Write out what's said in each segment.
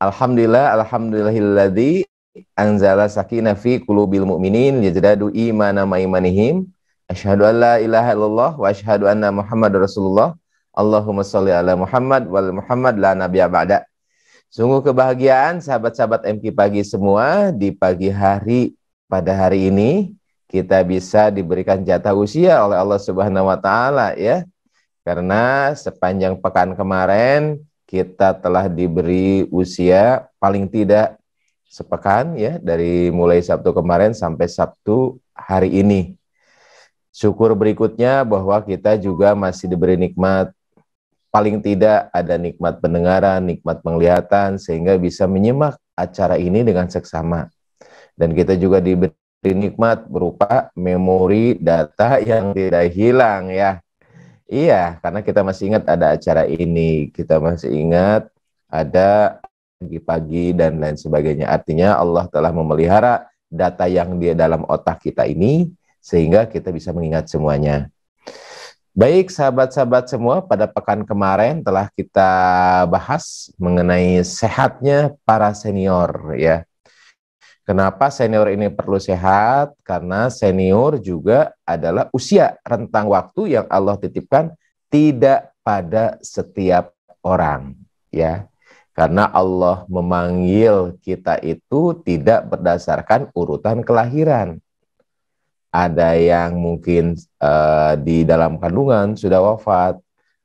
Alhamdulillahilladzi anzala sakinah fi qulubil mu'minin yazdadu imana ma imanihim. Asyhadu an la ilaha illallah wa asyhadu anna Muhammadar Rasulullah. Allahumma sholli ala Muhammad wal Muhammad la nabiyya ba'da. Sungguh kebahagiaan sahabat-sahabat MQ Pagi semua, di pagi hari pada hari ini kita bisa diberikan jatah usia oleh Allah Subhanahu wa taala ya. Karena sepanjang pekan kemarin kita telah diberi usia paling tidak sepekan ya, dari mulai Sabtu kemarin sampai Sabtu hari ini. Syukur berikutnya bahwa kita juga masih diberi nikmat, paling tidak ada nikmat pendengaran, nikmat penglihatan, sehingga bisa menyimak acara ini dengan seksama. Dan kita juga diberi nikmat berupa memori data yang tidak hilang ya. Iya, karena kita masih ingat ada acara ini, kita masih ingat ada pagi-pagi dan lain sebagainya. Artinya Allah telah memelihara data yang di dalam otak kita ini, sehingga kita bisa mengingat semuanya. Baik sahabat-sahabat semua, pada pekan kemarin telah kita bahas mengenai sehatnya para senior ya. Kenapa senior ini perlu sehat? Karena senior juga adalah usia rentang waktu yang Allah titipkan tidak pada setiap orang, ya. Karena Allah memanggil kita itu tidak berdasarkan urutan kelahiran. Ada yang mungkin di dalam kandungan sudah wafat,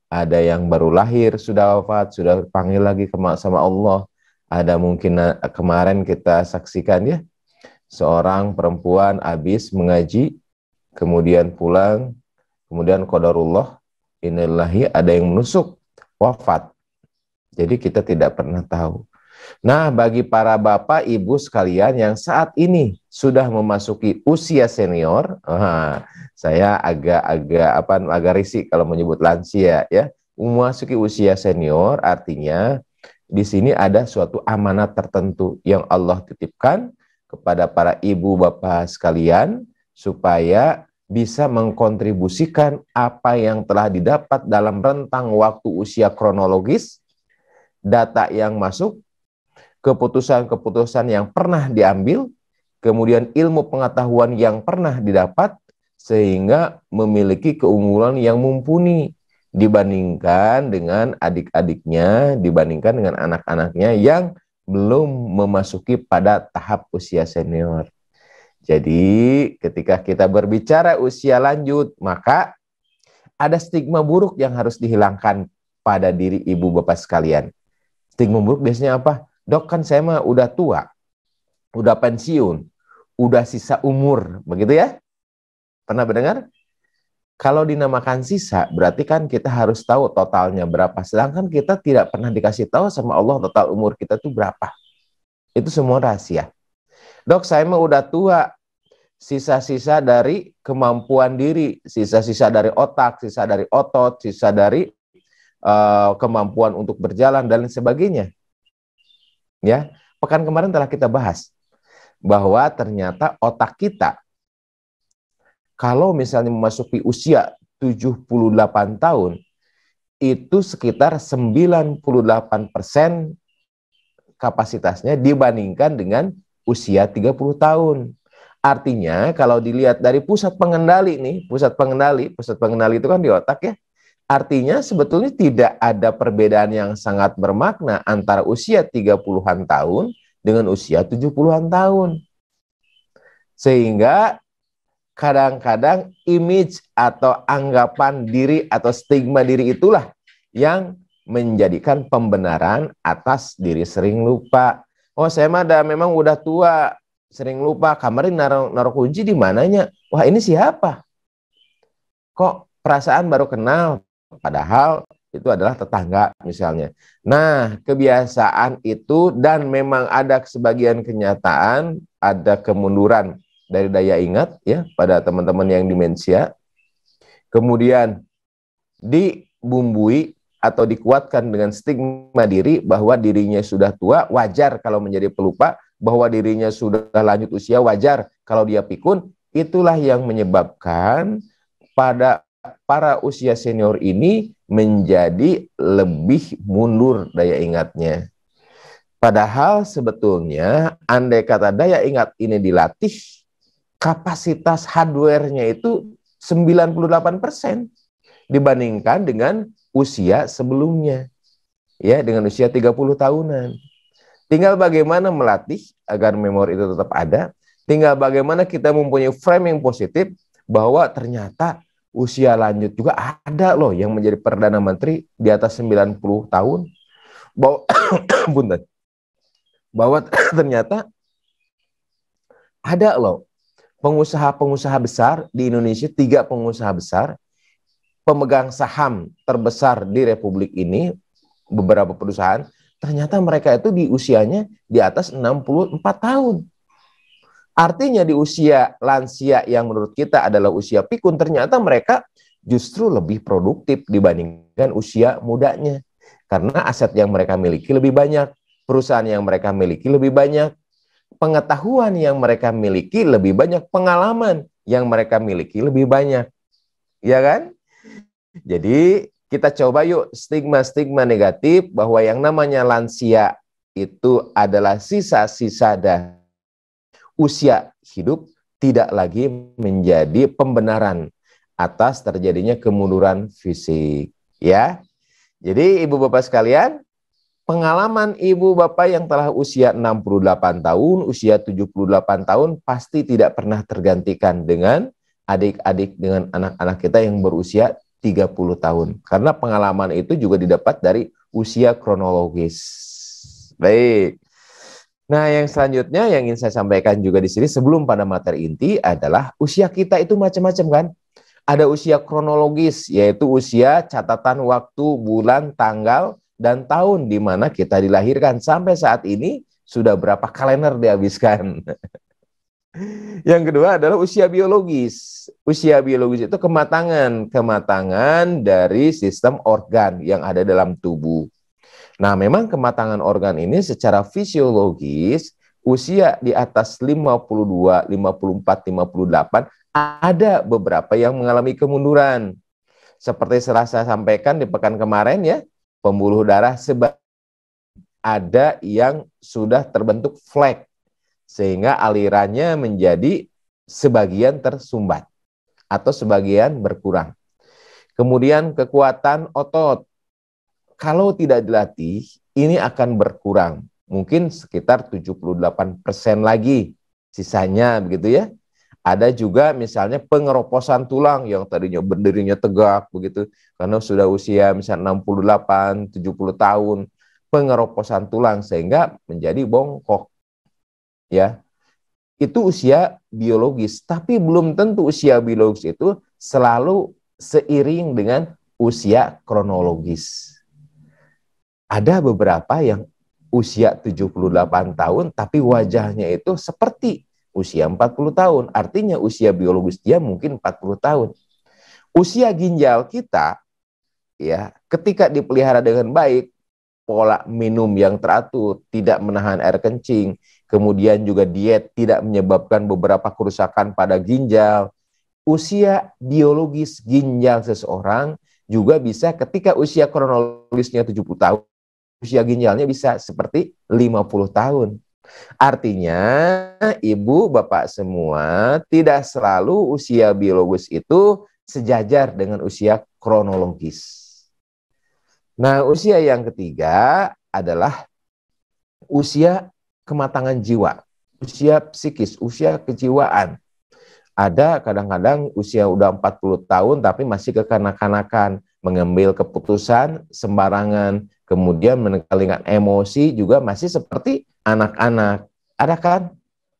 ada yang baru lahir sudah wafat, sudah panggil lagi sama Allah. Ada mungkin kemarin kita saksikan ya, seorang perempuan habis mengaji, kemudian pulang, kemudian qadarullah, innalillahi, ada yang menusuk, wafat. Jadi kita tidak pernah tahu. Nah, bagi para bapak ibu sekalian yang saat ini sudah memasuki usia senior, saya agak risih kalau menyebut lansia ya. Memasuki usia senior artinya di sini ada suatu amanat tertentu yang Allah titipkan kepada para ibu bapak sekalian supaya bisa mengkontribusikan apa yang telah didapat dalam rentang waktu usia kronologis, data yang masuk, keputusan-keputusan yang pernah diambil, kemudian ilmu pengetahuan yang pernah didapat, sehingga memiliki keunggulan yang mumpuni dibandingkan dengan adik-adiknya, dibandingkan dengan anak-anaknya yang belum memasuki pada tahap usia senior. Jadi ketika kita berbicara usia lanjut, maka ada stigma buruk yang harus dihilangkan pada diri ibu bapak sekalian. Stigma buruk biasanya apa? Dok, kan saya mah udah tua, udah pensiun, udah sisa umur, begitu ya? Pernah mendengar? Kalau dinamakan sisa, berarti kan kita harus tahu totalnya berapa. Sedangkan kita tidak pernah dikasih tahu sama Allah total umur kita itu berapa. Itu semua rahasia. Dok, saya mah udah tua. Sisa-sisa dari kemampuan diri, sisa-sisa dari otak, sisa dari otot, sisa dari kemampuan untuk berjalan dan lain sebagainya. Ya, pekan kemarin telah kita bahas bahwa ternyata otak kita kalau misalnya memasuki usia 78 tahun, itu sekitar 98% kapasitasnya dibandingkan dengan usia 30 tahun. Artinya kalau dilihat dari pusat pengendali nih, pusat pengendali itu kan di otak ya. Artinya sebetulnya tidak ada perbedaan yang sangat bermakna antara usia 30-an tahun dengan usia 70-an tahun. Sehingga kadang-kadang image atau anggapan diri atau stigma diri itulah yang menjadikan pembenaran atas diri sering lupa. Oh, saya mah memang udah tua, sering lupa. Kemarin naruh kunci di mananya? Wah, ini siapa? Kok perasaan baru kenal? Padahal itu adalah tetangga misalnya. Nah, kebiasaan itu dan memang ada sebagian kenyataan, ada kemunduran dari daya ingat ya pada teman-teman yang demensia. Kemudian dibumbui atau dikuatkan dengan stigma diri bahwa dirinya sudah tua, wajar kalau menjadi pelupa, bahwa dirinya sudah lanjut usia, wajar kalau dia pikun. Itulah yang menyebabkan pada para usia senior ini menjadi lebih mundur daya ingatnya. Padahal sebetulnya andai kata daya ingat ini dilatih, kapasitas hardware-nya itu 98% dibandingkan dengan usia sebelumnya. Ya, dengan usia 30 tahunan. Tinggal bagaimana melatih agar memori itu tetap ada. Tinggal bagaimana kita mempunyai frame yang positif bahwa ternyata usia lanjut juga ada loh yang menjadi Perdana Menteri di atas 90 tahun. Bahwa, bahwa ternyata ada loh pengusaha-pengusaha besar di Indonesia, 3 pengusaha besar, pemegang saham terbesar di Republik ini, beberapa perusahaan, ternyata mereka itu di usianya di atas 64 tahun. Artinya di usia lansia yang menurut kita adalah usia pikun, ternyata mereka justru lebih produktif dibandingkan usia mudanya. Karena aset yang mereka miliki lebih banyak, perusahaan yang mereka miliki lebih banyak, pengetahuan yang mereka miliki lebih banyak, pengalaman yang mereka miliki lebih banyak. Ya kan? Jadi kita coba yuk stigma-stigma negatif bahwa yang namanya lansia itu adalah sisa-sisa dari usia hidup tidak lagi menjadi pembenaran atas terjadinya kemunduran fisik. Ya, jadi ibu bapak sekalian, pengalaman ibu bapak yang telah usia 68 tahun, usia 78 tahun pasti tidak pernah tergantikan dengan adik-adik, dengan anak-anak kita yang berusia 30 tahun. Karena pengalaman itu juga didapat dari usia kronologis. Baik. Nah, yang selanjutnya yang ingin saya sampaikan juga di sini sebelum pada materi inti adalah usia kita itu macam-macam kan. Ada usia kronologis, yaitu usia catatan waktu, bulan, tanggal, dan tahun di mana kita dilahirkan. Sampai saat ini sudah berapa kalender dihabiskan. Yang kedua adalah usia biologis. Usia biologis itu kematangan dari sistem organ yang ada dalam tubuh. Nah, memang kematangan organ ini secara fisiologis usia di atas 52, 54, 58 ada beberapa yang mengalami kemunduran. Seperti saya sampaikan di pekan kemarin ya, pembuluh darah ada yang sudah terbentuk flek sehingga alirannya menjadi sebagian tersumbat atau sebagian berkurang. Kemudian kekuatan otot, kalau tidak dilatih, ini akan berkurang. Mungkin sekitar 78% lagi sisanya begitu ya. Ada juga misalnya pengeroposan tulang yang tadinya berdirinya tegak begitu. Karena sudah usia misalnya 68, 70 tahun. Pengeroposan tulang sehingga menjadi bongkok. Ya, itu usia biologis. Tapi belum tentu usia biologis itu selalu seiring dengan usia kronologis. Ada beberapa yang usia 78 tahun tapi wajahnya itu seperti usia 40 tahun. Artinya usia biologis dia mungkin 40 tahun. Usia ginjal kita ya, ketika dipelihara dengan baik, pola minum yang teratur, tidak menahan air kencing, kemudian juga diet tidak menyebabkan beberapa kerusakan pada ginjal. Usia biologis ginjal seseorang juga bisa ketika usia kronologisnya 70 tahun, usia ginjalnya bisa seperti 50 tahun. Artinya, ibu, bapak semua, tidak selalu usia biologis itu sejajar dengan usia kronologis. Nah, usia yang ketiga adalah usia kematangan jiwa, usia psikis, usia kejiwaan. Ada kadang-kadang usia udah 40 tahun tapi masih kekanak-kanakan, mengambil keputusan sembarangan, kemudian menekan emosi juga masih seperti anak-anak. Ada kan?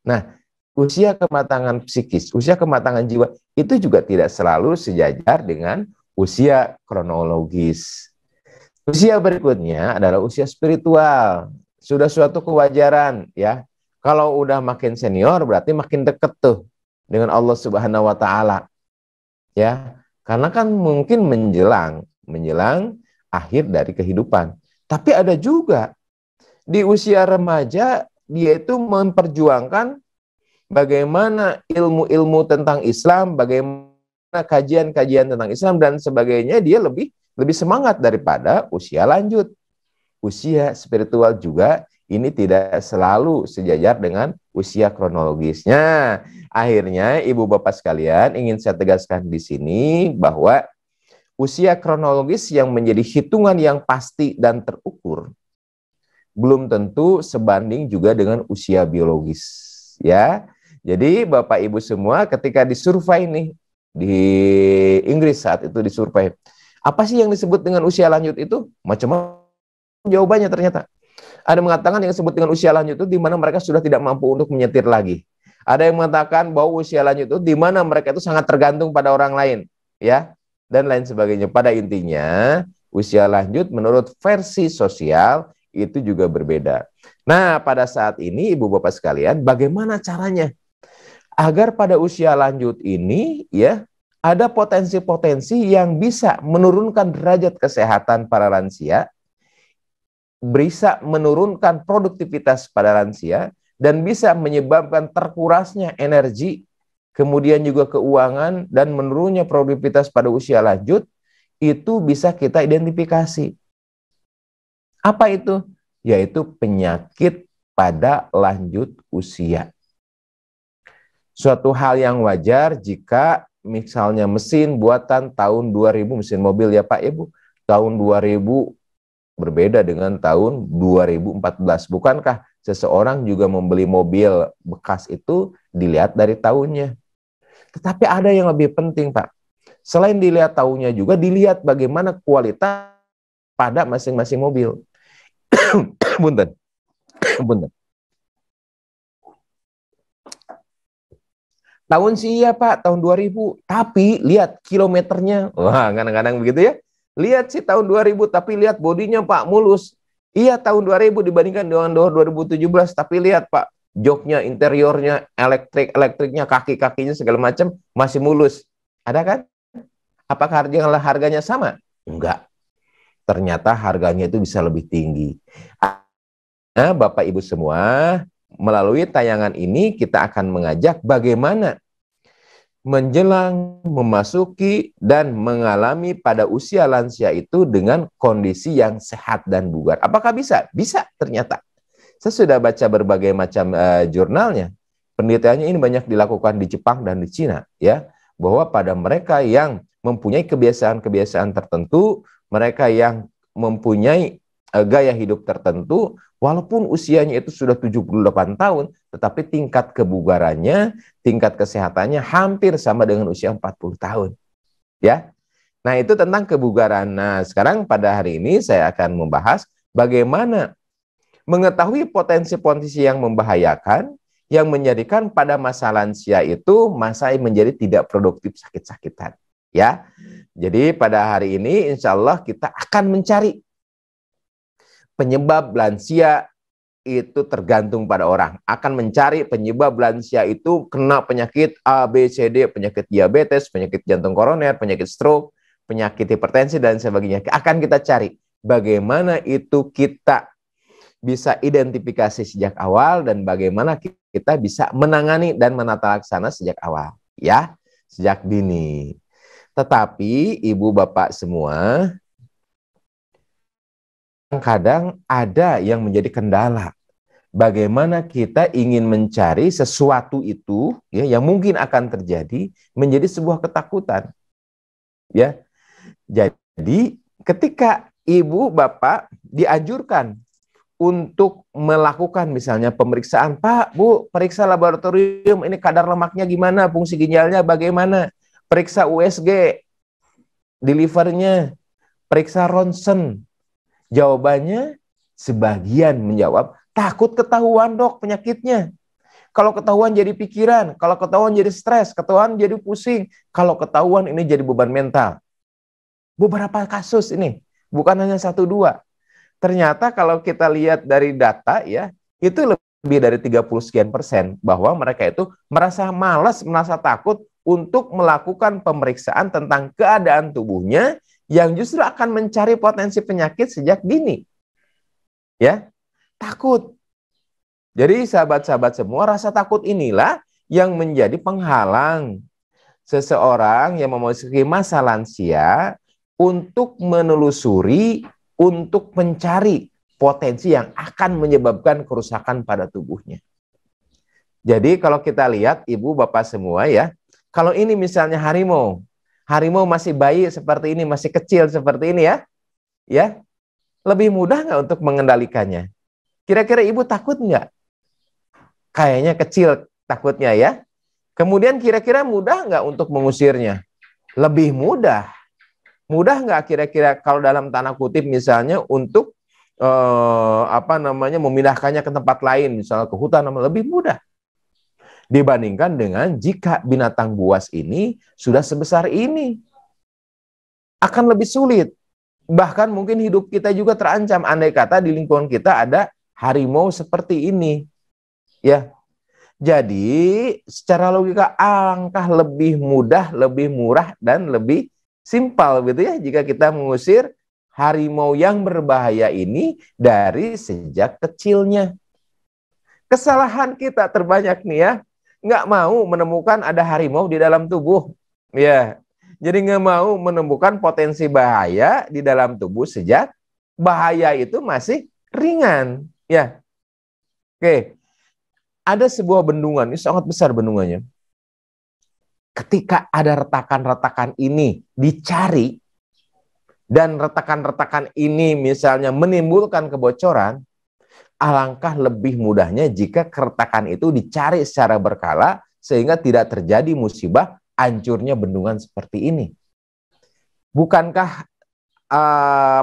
Nah, usia kematangan psikis, usia kematangan jiwa itu juga tidak selalu sejajar dengan usia kronologis. Usia berikutnya adalah usia spiritual. Sudah suatu kewajaran ya. Kalau udah makin senior berarti makin deket tuh dengan Allah Subhanahu wa taala. Ya, karena kan mungkin menjelang akhir dari kehidupan. Tapi ada juga di usia remaja dia itu memperjuangkan bagaimana ilmu-ilmu tentang Islam, bagaimana kajian-kajian tentang Islam dan sebagainya, dia lebih semangat daripada usia lanjut. Usia spiritual juga ini tidak selalu sejajar dengan usia kronologisnya. Akhirnya ibu bapak sekalian ingin saya tegaskan di sini bahwa usia kronologis yang menjadi hitungan yang pasti dan terukur belum tentu sebanding juga dengan usia biologis, ya. Jadi Bapak Ibu semua ketika disurvei nih di Inggris saat itu disurvei, apa sih yang disebut dengan usia lanjut itu? Macam-macam jawabannya ternyata. Ada mengatakan yang disebut dengan usia lanjut itu di mana mereka sudah tidak mampu untuk menyetir lagi. Ada yang mengatakan bahwa usia lanjut itu di mana mereka itu sangat tergantung pada orang lain, ya, dan lain sebagainya. Pada intinya, usia lanjut menurut versi sosial itu juga berbeda. Nah, pada saat ini Ibu Bapak sekalian, bagaimana caranya agar pada usia lanjut ini ya ada potensi-potensi yang bisa menurunkan derajat kesehatan para lansia, bisa menurunkan produktivitas pada lansia, dan bisa menyebabkan terkurasnya energi, kemudian juga keuangan, dan menurunnya produktivitas pada usia lanjut, itu bisa kita identifikasi. Apa itu? Yaitu penyakit pada lanjut usia. Suatu hal yang wajar jika misalnya mesin buatan tahun 2000, mesin mobil ya Pak Ibu, tahun 2000 berbeda dengan tahun 2014. Bukankah seseorang juga membeli mobil bekas itu dilihat dari tahunnya? Tetapi ada yang lebih penting Pak. Selain dilihat tahunnya juga dilihat bagaimana kualitas pada masing-masing mobil. Punten. Punten. Tahun sih ya Pak, tahun 2000. Tapi lihat kilometernya. Wah, kadang-kadang begitu ya. Lihat sih tahun 2000, tapi lihat bodinya Pak, mulus. Iya tahun 2000 dibandingkan dengan 2017. Tapi lihat Pak, joknya, interiornya, elektriknya, kaki-kakinya segala macam masih mulus. Ada kan? Apakah harganya sama? Enggak. Ternyata harganya itu bisa lebih tinggi. Nah, Bapak Ibu semua, melalui tayangan ini kita akan mengajak bagaimana menjelang, memasuki, dan mengalami pada usia lansia itu dengan kondisi yang sehat dan bugar. Apakah bisa? Bisa ternyata. Saya sudah baca berbagai macam jurnalnya. Penelitiannya ini banyak dilakukan di Jepang dan di Cina, ya, bahwa pada mereka yang mempunyai kebiasaan-kebiasaan tertentu, mereka yang mempunyai gaya hidup tertentu, walaupun usianya itu sudah 78 tahun, tetapi tingkat kebugarannya, tingkat kesehatannya hampir sama dengan usia 40 tahun. Ya. Nah, itu tentang kebugaran. Nah, sekarang pada hari ini saya akan membahas bagaimana mengetahui potensi-potensi yang membahayakan, yang menjadikan pada masa lansia itu masa yang menjadi tidak produktif, sakit-sakitan. Ya. Jadi pada hari ini insya Allah kita akan mencari penyebab lansia itu tergantung pada orang. Akan mencari penyebab lansia itu kena penyakit A, B, C, D, penyakit diabetes, penyakit jantung koroner, penyakit stroke, penyakit hipertensi, dan sebagainya. Akan kita cari bagaimana itu kita bisa identifikasi sejak awal dan bagaimana kita bisa menangani dan menata laksana sejak awal. Ya, sejak dini. Tetapi Ibu Bapak semua, kadang ada yang menjadi kendala. Bagaimana kita ingin mencari sesuatu itu ya yang mungkin akan terjadi menjadi sebuah ketakutan. Ya. Jadi ketika Ibu Bapak dianjurkan untuk melakukan misalnya pemeriksaan, Pak, Bu, periksa laboratorium ini kadar lemaknya gimana, fungsi ginjalnya bagaimana, periksa USG, di livernya, periksa ronsen. Jawabannya sebagian menjawab, takut ketahuan dok penyakitnya. Kalau ketahuan jadi pikiran, kalau ketahuan jadi stres, ketahuan jadi pusing, kalau ketahuan ini jadi beban mental. Beberapa kasus ini, bukan hanya 1-2. Ternyata kalau kita lihat dari data ya, itu lebih dari 30% bahwa mereka itu merasa malas, merasa takut untuk melakukan pemeriksaan tentang keadaan tubuhnya yang justru akan mencari potensi penyakit sejak dini. Ya, takut. Jadi sahabat-sahabat semua, rasa takut inilah yang menjadi penghalang seseorang yang memasuki masa lansia untuk menelusuri, untuk mencari potensi yang akan menyebabkan kerusakan pada tubuhnya. Jadi kalau kita lihat ibu bapak semua ya, kalau ini misalnya harimau, harimau masih bayi seperti ini, masih kecil seperti ini ya, lebih mudah nggak untuk mengendalikannya? Kira-kira ibu takut nggak? Kayaknya kecil takutnya ya. Kemudian kira-kira mudah nggak untuk mengusirnya? Lebih mudah. Mudah nggak kira-kira kalau dalam tanda kutip misalnya untuk memindahkannya ke tempat lain, misalnya ke hutan, lebih mudah dibandingkan dengan jika binatang buas ini sudah sebesar ini. Akan lebih sulit. Bahkan mungkin hidup kita juga terancam andai kata di lingkungan kita ada harimau seperti ini. Ya. Jadi, secara logika alangkah lebih mudah, lebih murah dan lebih simpel gitu ya jika kita mengusir harimau yang berbahaya ini dari sejak kecilnya. Kesalahan kita terbanyak nih ya, nggak mau menemukan ada harimau di dalam tubuh. Ya, jadi nggak mau menemukan potensi bahaya di dalam tubuh sejak bahaya itu masih ringan. Ya, oke. Ada sebuah bendungan, ini sangat besar bendungannya. Ketika ada retakan-retakan ini dicari, dan retakan-retakan ini misalnya menimbulkan kebocoran, alangkah lebih mudahnya jika keretakan itu dicari secara berkala, sehingga tidak terjadi musibah hancurnya bendungan seperti ini. Bukankah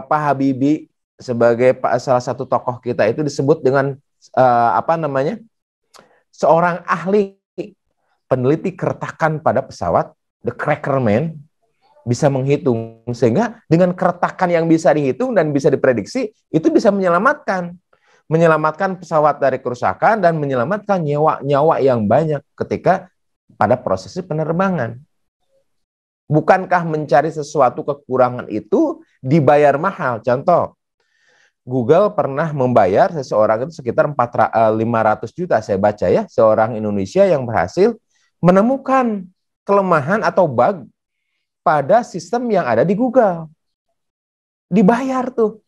Pak Habibie sebagai salah satu tokoh kita itu disebut dengan seorang ahli peneliti keretakan pada pesawat, the Cracker Man, bisa menghitung. Sehingga dengan keretakan yang bisa dihitung dan bisa diprediksi, itu bisa menyelamatkan pesawat dari kerusakan dan menyelamatkan nyawa yang banyak ketika pada prosesi penerbangan. Bukankah mencari sesuatu kekurangan itu dibayar mahal? Contoh, Google pernah membayar seseorang itu sekitar 500 juta, saya baca ya, seorang Indonesia yang berhasil menemukan kelemahan atau bug pada sistem yang ada di Google. Dibayar tuh.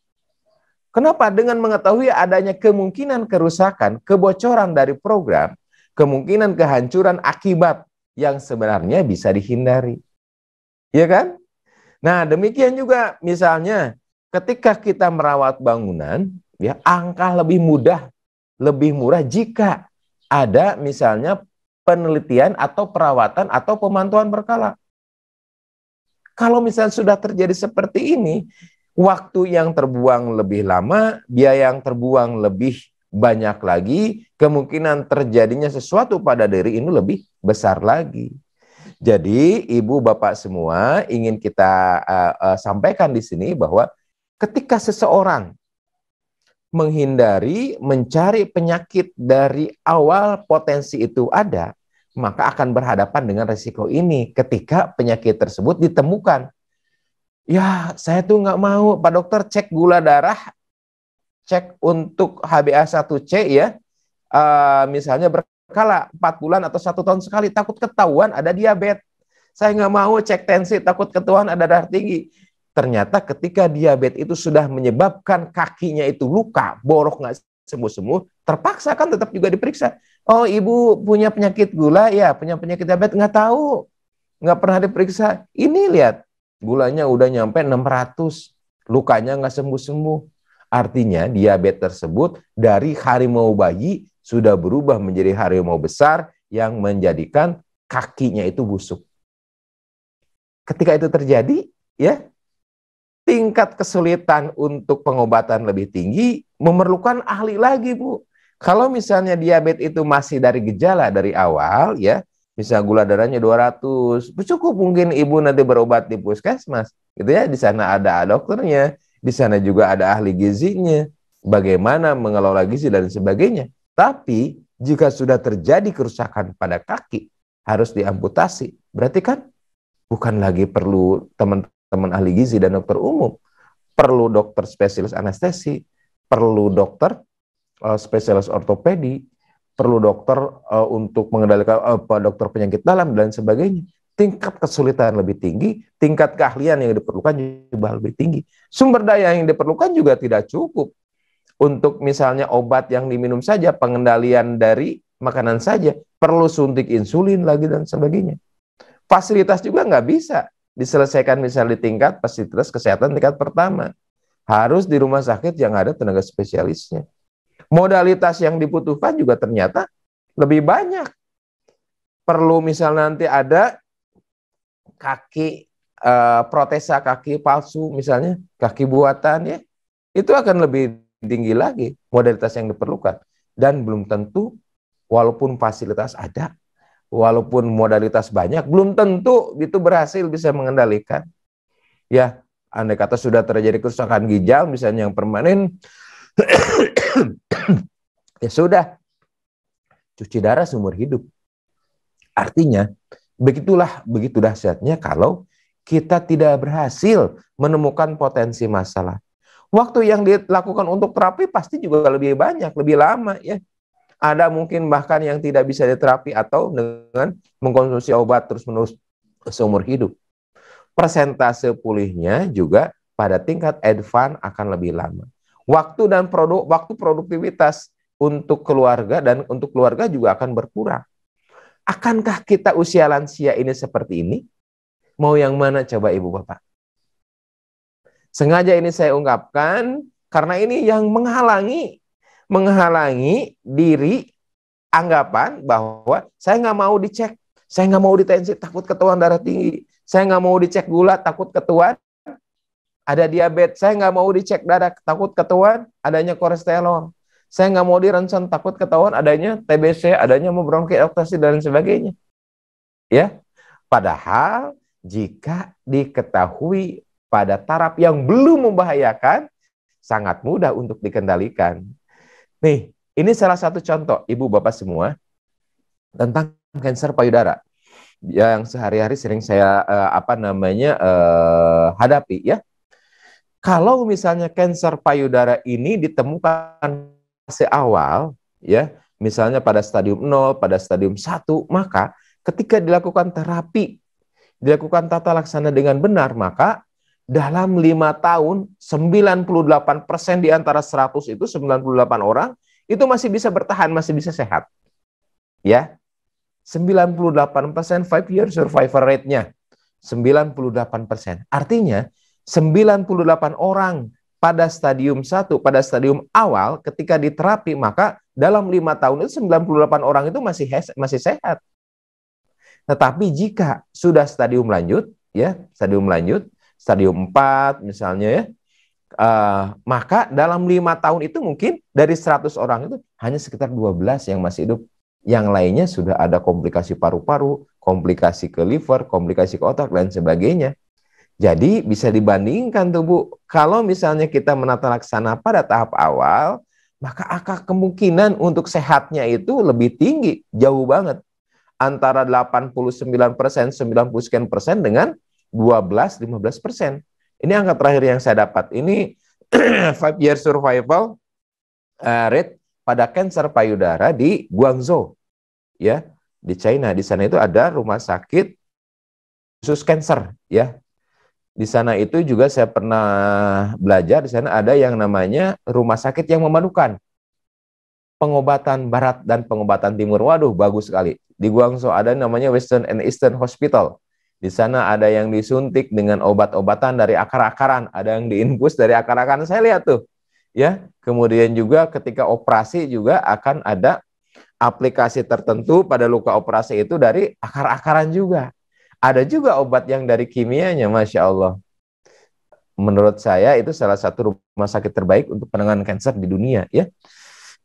Kenapa? Dengan mengetahui adanya kemungkinan kerusakan, kebocoran dari program, kemungkinan kehancuran akibat yang sebenarnya bisa dihindari. Iya kan? Nah, demikian juga misalnya ketika kita merawat bangunan, ya angka lebih mudah, lebih murah jika ada misalnya penelitian atau perawatan atau pemantauan berkala. Kalau misalnya sudah terjadi seperti ini, waktu yang terbuang lebih lama, biaya yang terbuang lebih banyak lagi, kemungkinan terjadinya sesuatu pada diri ini lebih besar lagi. Jadi, ibu bapak semua ingin kita sampaikan di sini bahwa ketika seseorang mencari penyakit dari awal potensi itu ada, maka akan berhadapan dengan resiko ini ketika penyakit tersebut ditemukan. Ya, saya tuh nggak mau, Pak Dokter, cek gula darah, cek untuk HbA1c ya, misalnya berkala 4 bulan atau 1 tahun sekali, takut ketahuan ada diabetes. Saya nggak mau cek tensi, takut ketahuan ada darah tinggi. Ternyata ketika diabetes itu sudah menyebabkan kakinya itu luka, borok nggak sembuh-sembuh, terpaksa kan tetap juga diperiksa. Oh, ibu punya penyakit gula, ya punya penyakit diabetes, nggak tahu, nggak pernah diperiksa. Ini lihat, gulanya udah nyampe 600, lukanya nggak sembuh-sembuh. Artinya diabetes tersebut dari harimau bayi sudah berubah menjadi harimau besar yang menjadikan kakinya itu busuk. Ketika itu terjadi, ya, tingkat kesulitan untuk pengobatan lebih tinggi, memerlukan ahli lagi, Bu. Kalau misalnya diabetes itu masih dari gejala dari awal, ya, misalnya gula darahnya 200, cukup mungkin ibu nanti berobat di puskesmas, gitu ya. Di sana ada dokternya, di sana juga ada ahli gizinya, bagaimana mengelola gizi dan sebagainya. Tapi jika sudah terjadi kerusakan pada kaki, harus diamputasi. Berarti kan bukan lagi perlu teman-teman ahli gizi dan dokter umum, perlu dokter spesialis anestesi, perlu dokter spesialis ortopedi, perlu dokter untuk mengendalikan dokter penyakit dalam dan sebagainya. Tingkat kesulitan lebih tinggi, tingkat keahlian yang diperlukan juga lebih tinggi. Sumber daya yang diperlukan juga tidak cukup. Untuk misalnya obat yang diminum saja, pengendalian dari makanan saja, perlu suntik insulin lagi dan sebagainya. Fasilitas juga nggak bisa diselesaikan misalnya di tingkat fasilitas kesehatan tingkat pertama. Harus di rumah sakit yang ada tenaga spesialisnya. Modalitas yang dibutuhkan juga ternyata lebih banyak. Perlu misalnya nanti ada kaki, protesa kaki palsu misalnya, kaki buatan ya, itu akan lebih tinggi lagi modalitas yang diperlukan. Dan belum tentu, walaupun fasilitas ada, walaupun modalitas banyak, belum tentu itu berhasil bisa mengendalikan. Ya, andai kata sudah terjadi kerusakan ginjal, misalnya yang permanen, ya sudah, cuci darah seumur hidup. Artinya, begitu dahsyatnya kalau kita tidak berhasil menemukan potensi masalah. Waktu yang dilakukan untuk terapi pasti juga lebih banyak, lebih lama ya. Ada mungkin bahkan yang tidak bisa diterapi atau dengan mengkonsumsi obat terus-menerus seumur hidup. Persentase pulihnya juga pada tingkat advance akan lebih lama. Waktu produktivitas untuk keluarga dan untuk keluarga juga akan berkurang. Akankah kita usia lansia ini seperti ini? Mau yang mana coba Ibu Bapak? Sengaja ini saya ungkapkan karena ini yang menghalangi diri anggapan bahwa saya nggak mau dicek, saya nggak mau ditensi takut ketahuan darah tinggi, saya nggak mau dicek gula takut ketahuan ada diabetes, saya nggak mau dicek darah takut ketahuan adanya kolesterol, saya nggak mau dironsen takut ketahuan adanya TBC, adanya bronkiolitis dan sebagainya. Ya, padahal jika diketahui pada taraf yang belum membahayakan, sangat mudah untuk dikendalikan. Nih, ini salah satu contoh, Ibu Bapak semua, tentang kanker payudara yang sehari-hari sering saya hadapi ya. Kalau misalnya kanker payudara ini ditemukan seawal, ya, misalnya pada stadium 0, pada stadium 1, maka ketika dilakukan terapi, dilakukan tata laksana dengan benar, maka dalam 5 tahun, 98% di antara 100 itu, 98 orang, itu masih bisa bertahan, masih bisa sehat. Ya, 98% 5-year survival rate-nya, 98%. Artinya, 98 orang pada stadium 1, pada stadium awal, ketika diterapi, maka dalam 5 tahun itu 98 orang itu masih sehat. Tetapi jika sudah stadium lanjut, ya, stadium 4 misalnya ya, maka dalam 5 tahun itu mungkin dari 100 orang itu hanya sekitar 12 yang masih hidup. Yang lainnya sudah ada komplikasi paru-paru, komplikasi ke liver, komplikasi ke otak, dan sebagainya. Jadi bisa dibandingkan tuh Bu, kalau misalnya kita menata laksana pada tahap awal, maka angka kemungkinan untuk sehatnya itu lebih tinggi, jauh banget. Antara 89%, 90% dengan 12-15%. Ini angka terakhir yang saya dapat. Ini 5-year survival rate pada kanker payudara di Guangzhou, ya, di China. Di sana itu ada rumah sakit khusus kanker, ya. Di sana itu juga saya pernah belajar. Di sana ada yang namanya rumah sakit yang memadukan pengobatan barat dan pengobatan timur. Waduh, bagus sekali. Di Guangzhou ada namanya Western and Eastern Hospital. Di sana ada yang disuntik dengan obat-obatan dari akar-akaran, ada yang diinfus dari akar-akaran. Saya lihat tuh, ya. Kemudian juga ketika operasi juga akan ada aplikasi tertentu pada luka operasi itu dari akar-akaran juga. Ada juga obat yang dari kimianya, Masya Allah. Menurut saya itu salah satu rumah sakit terbaik untuk penanganan kanker di dunia, ya.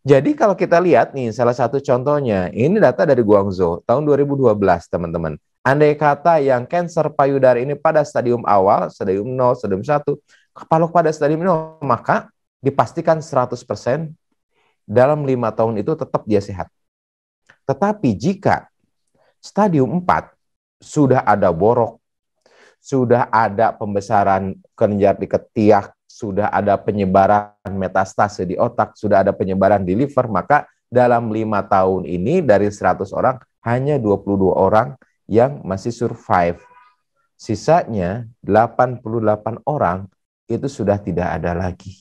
Jadi kalau kita lihat nih, salah satu contohnya, ini data dari Guangzhou, tahun 2012, teman-teman. Andai kata yang kanker payudara ini pada stadium awal, stadium 0, stadium 1, kalau pada stadium 0, maka dipastikan 100% dalam 5 tahun itu tetap dia sehat. Tetapi jika stadium 4, sudah ada borok, sudah ada pembesaran kelenjar di ketiak, sudah ada penyebaran metastase di otak, sudah ada penyebaran di liver, maka dalam 5 tahun ini dari 100 orang, hanya 22 orang yang masih survive. Sisanya 88 orang itu sudah tidak ada lagi.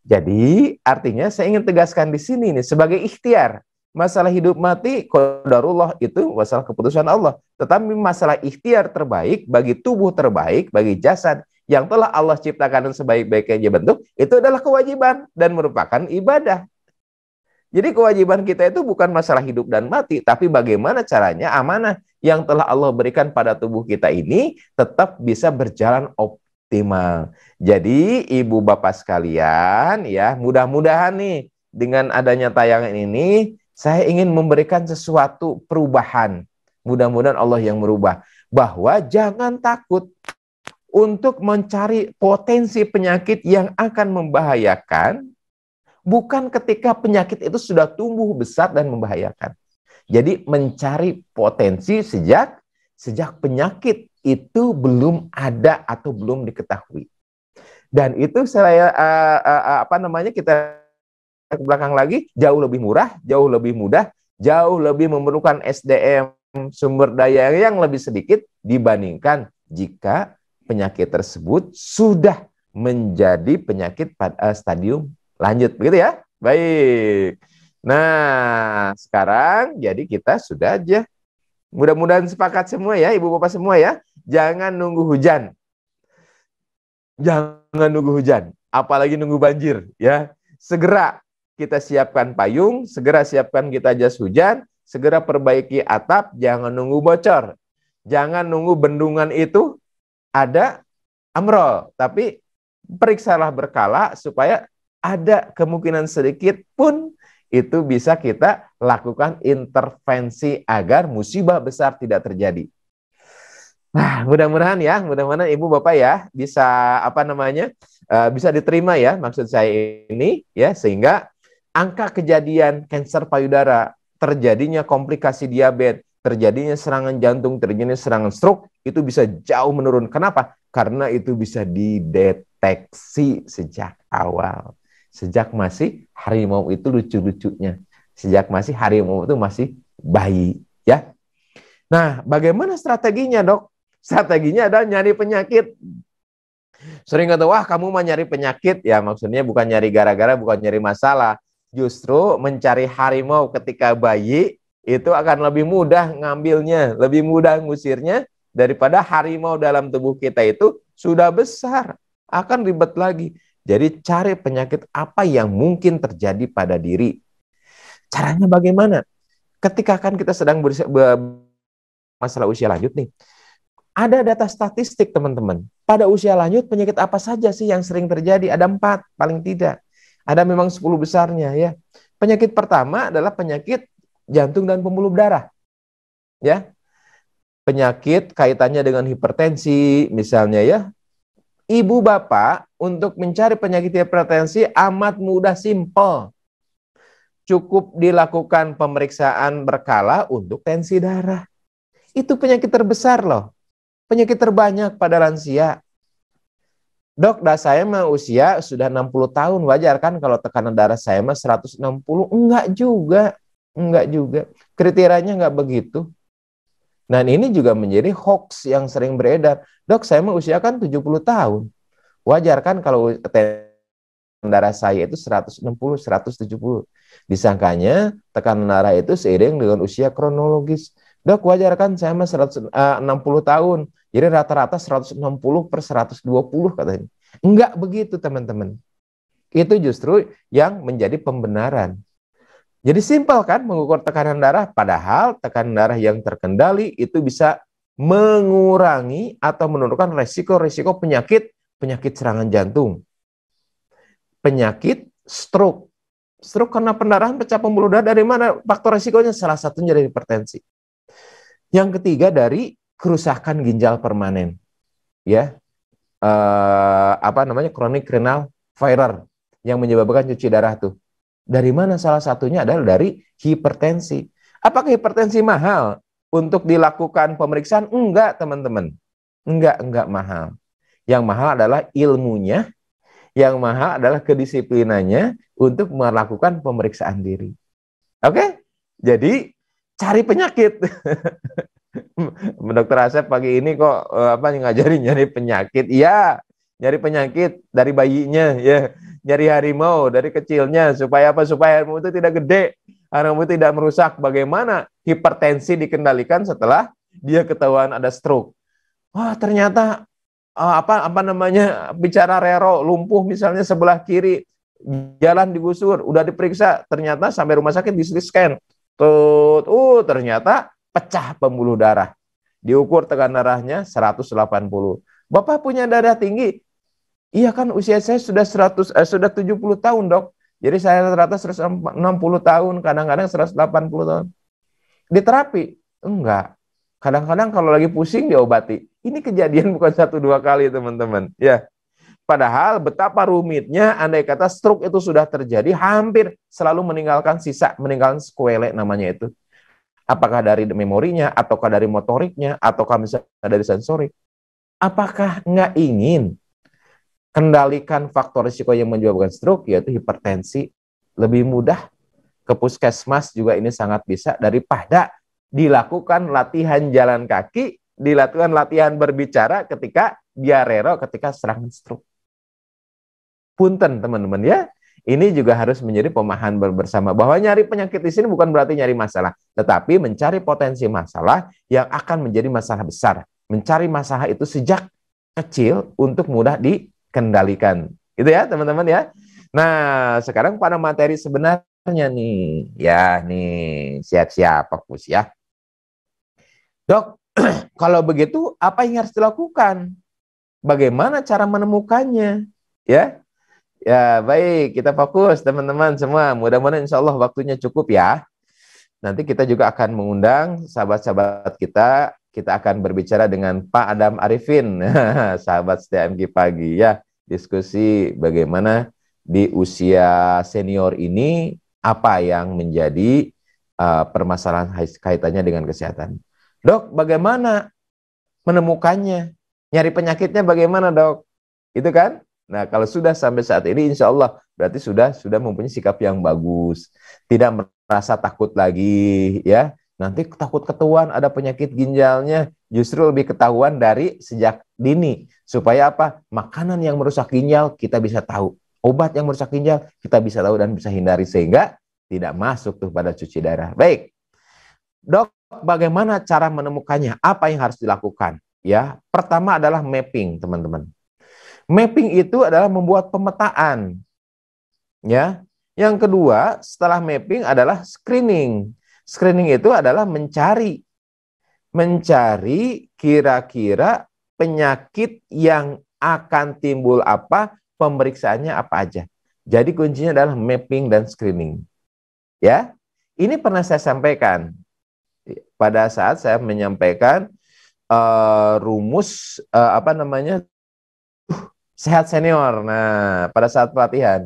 Jadi artinya saya ingin tegaskan di sini nih sebagai ikhtiar. Masalah hidup mati qadarullah itu masalah keputusan Allah. Tetapi masalah ikhtiar terbaik bagi tubuh terbaik, bagi jasad yang telah Allah ciptakan dan sebaik-baiknya bentuk, itu adalah kewajiban dan merupakan ibadah. Jadi kewajiban kita itu bukan masalah hidup dan mati, tapi bagaimana caranya amanah yang telah Allah berikan pada tubuh kita ini tetap bisa berjalan optimal. Jadi ibu bapak sekalian ya, mudah-mudahan nih dengan adanya tayangan ini saya ingin memberikan sesuatu perubahan. Mudah-mudahan Allah yang merubah. Bahwa jangan takut untuk mencari potensi penyakit yang akan membahayakan, bukan ketika penyakit itu sudah tumbuh besar dan membahayakan. Jadi mencari potensi sejak penyakit itu belum ada atau belum diketahui. Dan itu saya kita ke belakang lagi jauh lebih murah, jauh lebih mudah, jauh lebih memerlukan SDM sumber daya yang lebih sedikit dibandingkan jika penyakit tersebut sudah menjadi penyakit pada stadium lanjut, begitu ya? Baik. Nah, sekarang jadi kita sudah aja. Mudah-mudahan sepakat semua ya, ibu bapak semua ya. Jangan nunggu hujan. Jangan nunggu hujan, apalagi nunggu banjir ya. Segera kita siapkan payung, segera siapkan kita jas hujan, segera perbaiki atap, jangan nunggu bocor. Jangan nunggu bendungan itu ada amrol, tapi periksalah berkala supaya ada kemungkinan sedikit pun itu bisa kita lakukan intervensi agar musibah besar tidak terjadi. Nah, mudah-mudahan ya, mudah-mudahan ibu bapak ya bisa bisa diterima ya maksud saya ini ya, sehingga angka kejadian kanker payudara, terjadinya komplikasi diabetes, terjadinya serangan jantung, terjadinya serangan stroke itu bisa jauh menurun. Kenapa? Karena itu bisa dideteksi sejak awal. Sejak masih harimau itu lucu-lucunya. Sejak masih harimau itu masih bayi, ya. Nah, bagaimana strateginya, Dok? Strateginya adalah nyari penyakit. Sering kata, wah kamu mah nyari penyakit. Ya, maksudnya bukan nyari gara-gara, bukan nyari masalah. Justru mencari harimau ketika bayi itu akan lebih mudah ngambilnya, lebih mudah ngusirnya daripada harimau dalam tubuh kita itu sudah besar. Akan ribet lagi. Jadi cari penyakit apa yang mungkin terjadi pada diri. Caranya bagaimana? Ketika kan kita sedang masalah usia lanjut nih. Ada data statistik teman-teman. Pada usia lanjut penyakit apa saja sih yang sering terjadi? Ada 4 paling tidak. Ada memang 10 besarnya ya. Penyakit pertama adalah penyakit jantung dan pembuluh darah. Ya. Penyakit kaitannya dengan hipertensi misalnya ya. Ibu bapak untuk mencari penyakit hipertensi amat mudah, simpel. Cukup dilakukan pemeriksaan berkala untuk tensi darah. Itu penyakit terbesar loh. Penyakit terbanyak pada lansia. Dok, saya mah usia sudah 60 tahun, wajar kan kalau tekanan darah saya mah 160? Enggak juga. Enggak juga. Kriterianya enggak begitu. Nah, ini juga menjadi hoax yang sering beredar. Dok, saya mah usia kan 70 tahun. Wajar kan kalau tekanan darah saya itu 160, 170. Disangkanya tekanan darah itu seiring dengan usia kronologis. Dok, wajar kan saya mah 160 tahun. Jadi rata-rata 160 per 120 katanya. Enggak begitu, teman-teman. Itu justru yang menjadi pembenaran. Jadi simpel kan mengukur tekanan darah, padahal tekanan darah yang terkendali itu bisa mengurangi atau menurunkan resiko-resiko penyakit serangan jantung, penyakit stroke. Stroke karena pendarahan pecah pembuluh darah. Dari mana faktor resikonya? Salah satunya dari hipertensi. Yang ketiga dari kerusakan ginjal permanen, ya, chronic renal failure yang menyebabkan cuci darah tuh. Dari mana? Salah satunya adalah dari hipertensi. Apakah hipertensi mahal untuk dilakukan pemeriksaan? Enggak, teman-teman. Enggak mahal. Yang mahal adalah ilmunya, yang mahal adalah kedisiplinannya untuk melakukan pemeriksaan diri. Oke? Jadi cari penyakit. Dokter Asep pagi ini kok ngajarin nyari penyakit? Iya, nyari penyakit dari bayinya ya. nyari harimau dari kecilnya. Supaya apa? Supaya harimau itu tidak gede, harimau itu tidak merusak. Bagaimana hipertensi dikendalikan setelah dia ketahuan ada stroke? Wah, ternyata apa namanya, bicara rero, lumpuh misalnya sebelah kiri, jalan digusur, udah diperiksa, ternyata sampai rumah sakit di scan. Ternyata pecah pembuluh darah. Diukur tegangan darahnya 180. Bapak punya darah tinggi. Iya kan, usia saya sudah 70 tahun, Dok. Jadi saya rata-rata 160 tahun, kadang-kadang 180 tahun. Diterapi? Enggak. Kadang-kadang kalau lagi pusing diobati. Ini kejadian bukan 1-2 kali, teman-teman. Ya. Padahal betapa rumitnya, andai kata stroke itu sudah terjadi, hampir selalu meninggalkan sequelae namanya itu. Apakah dari memorinya, ataukah dari motoriknya, ataukah misalnya dari sensorik. Apakah nggak ingin kendalikan faktor risiko yang menyebabkan stroke, yaitu hipertensi, lebih mudah ke puskesmas juga ini sangat bisa daripada dilakukan latihan jalan kaki, dilakukan latihan berbicara ketika diarero, ketika serangan stroke. Punten teman-teman ya, ini juga harus menjadi pemahaman bersama bahwa nyari penyakit di sini bukan berarti nyari masalah, tetapi mencari potensi masalah yang akan menjadi masalah besar. Mencari masalah itu sejak kecil untuk mudah dikendalikan. Gitu ya teman-teman ya. Nah, sekarang pada materi sebenarnya nih, ya nih, siap-siap fokus ya. Dok, kalau begitu apa yang harus dilakukan? Bagaimana cara menemukannya? Ya, ya baik, kita fokus teman-teman semua. Mudah-mudahan insya Allah waktunya cukup ya. Nanti kita juga akan mengundang sahabat-sahabat kita. Kita akan berbicara dengan Pak Adam Arifin, sahabat setia MG Pagi ya. Diskusi bagaimana di usia senior ini apa yang menjadi permasalahan kaitannya dengan kesehatan. Dok, bagaimana menemukannya? Nyari penyakitnya bagaimana, Dok? Itu kan? Nah, kalau sudah sampai saat ini, insya Allah berarti sudah mempunyai sikap yang bagus, tidak merasa takut lagi, ya. Nanti takut ketahuan ada penyakit ginjalnya, justru lebih ketahuan dari sejak dini. Supaya apa? Makanan yang merusak ginjal kita bisa tahu, obat yang merusak ginjal kita bisa tahu dan bisa hindari sehingga tidak masuk tuh pada cuci darah. Baik, Dok, bagaimana cara menemukannya? Apa yang harus dilakukan? Ya, pertama adalah mapping, teman-teman. Mapping itu adalah membuat pemetaan. Ya. Yang kedua, setelah mapping adalah screening. Screening itu adalah mencari kira-kira penyakit yang akan timbul apa, pemeriksaannya apa aja. Jadi kuncinya adalah mapping dan screening. Ya. Ini pernah saya sampaikan pada saat saya menyampaikan rumus sehat senior. Nah, pada saat pelatihan.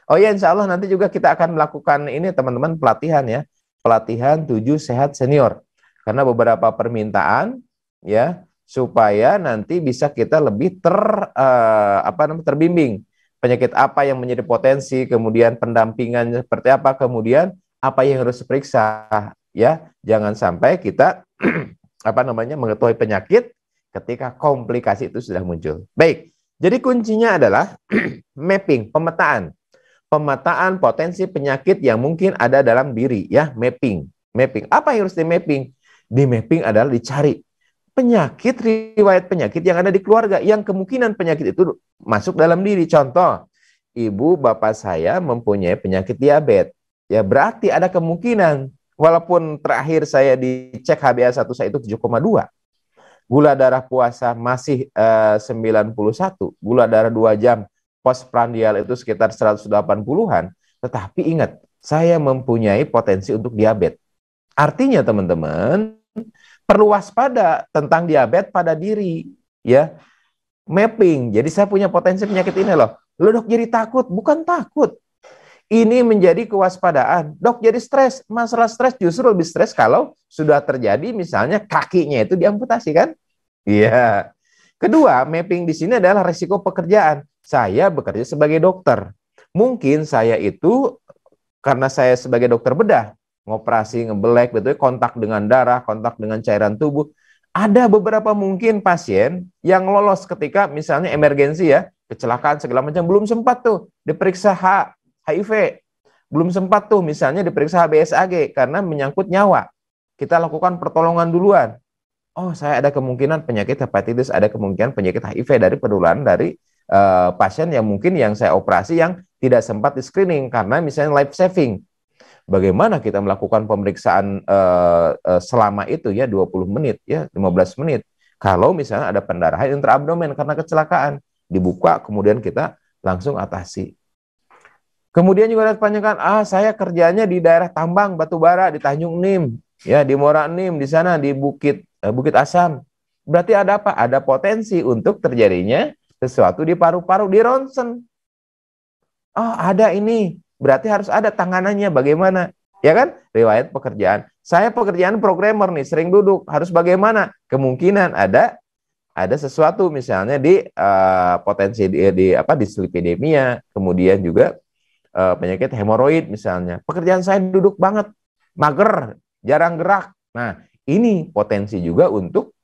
Oh ya, insya Allah nanti juga kita akan melakukan ini teman-teman, pelatihan ya. Pelatihan 7 sehat senior. Karena beberapa permintaan ya, supaya nanti bisa kita lebih terbimbing. Penyakit apa yang menjadi potensi, kemudian pendampingannya seperti apa, kemudian apa yang harus diperiksa ya. Jangan sampai kita mengetahui penyakit ketika komplikasi itu sudah muncul. Baik. Jadi kuncinya adalah mapping, pemetaan. Pemetaan potensi penyakit yang mungkin ada dalam diri, ya, mapping. Mapping. Apa yang harus di-mapping? Di-mapping adalah dicari penyakit, riwayat penyakit yang ada di keluarga, yang kemungkinan penyakit itu masuk dalam diri. Contoh, ibu bapak saya mempunyai penyakit diabetes. Ya, berarti ada kemungkinan, walaupun terakhir saya dicek HbA1 saya itu 7,2. Gula darah puasa masih 91, gula darah 2 jam postprandial itu sekitar 180-an, tetapi ingat, saya mempunyai potensi untuk diabetes. Artinya teman-teman, perlu waspada tentang diabetes pada diri, ya. Mapping, jadi saya punya potensi penyakit ini loh. Loh dok, jadi takut? Bukan takut. Ini menjadi kewaspadaan. Dok, jadi stres. Masalah stres justru lebih stres kalau sudah terjadi misalnya kakinya itu diamputasi kan? Iya. Kedua, mapping di sini adalah risiko pekerjaan. Saya bekerja sebagai dokter. Mungkin saya itu karena saya sebagai dokter bedah, ngoperasi, ngebelek, betul, kontak dengan darah, kontak dengan cairan tubuh. Ada beberapa mungkin pasien yang lolos ketika misalnya emergensi ya, kecelakaan segala macam, belum sempat tuh diperiksa HIV, belum sempat tuh misalnya diperiksa HBsAg karena menyangkut nyawa. Kita lakukan pertolongan duluan. Oh, saya ada kemungkinan penyakit hepatitis, ada kemungkinan penyakit HIV dari penularan dari pasien yang mungkin yang saya operasi yang tidak sempat di screening karena misalnya life saving. Bagaimana kita melakukan pemeriksaan selama itu ya 20 menit ya 15 menit. Kalau misalnya ada pendarahan intraabdomen karena kecelakaan, dibuka kemudian kita langsung atasi. Kemudian juga ada pertanyaan, saya kerjanya di daerah tambang batu bara di Tanjung Nim, ya di Muara Enim, di sana di Bukit Asam. Berarti ada apa? Ada potensi untuk terjadinya sesuatu di paru-paru, di ronsen. Oh, ada ini. Berarti harus ada tanganannya bagaimana? Ya kan? Riwayat pekerjaan. Saya pekerjaan programmer nih, sering duduk. Harus bagaimana? Kemungkinan ada sesuatu misalnya di potensi di dislipidemia, kemudian juga penyakit hemoroid misalnya. Pekerjaan saya duduk banget, mager, jarang gerak. Nah, ini potensi juga untuk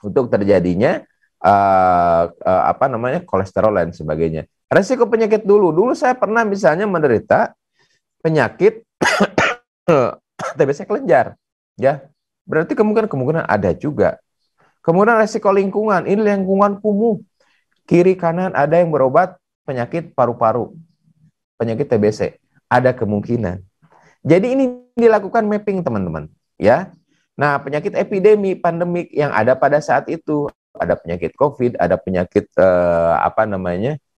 terjadinya kolesterol dan sebagainya. Resiko penyakit dulu saya pernah misalnya menderita penyakit TBC kelenjar, ya. Berarti kemungkinan ada juga. Kemudian resiko lingkungan, ini lingkungan kumuh. Kiri kanan ada yang berobat penyakit paru-paru, penyakit TBC, ada kemungkinan. Jadi ini dilakukan mapping teman-teman, ya. Nah, penyakit epidemi, pandemik yang ada pada saat itu, ada penyakit COVID, ada penyakit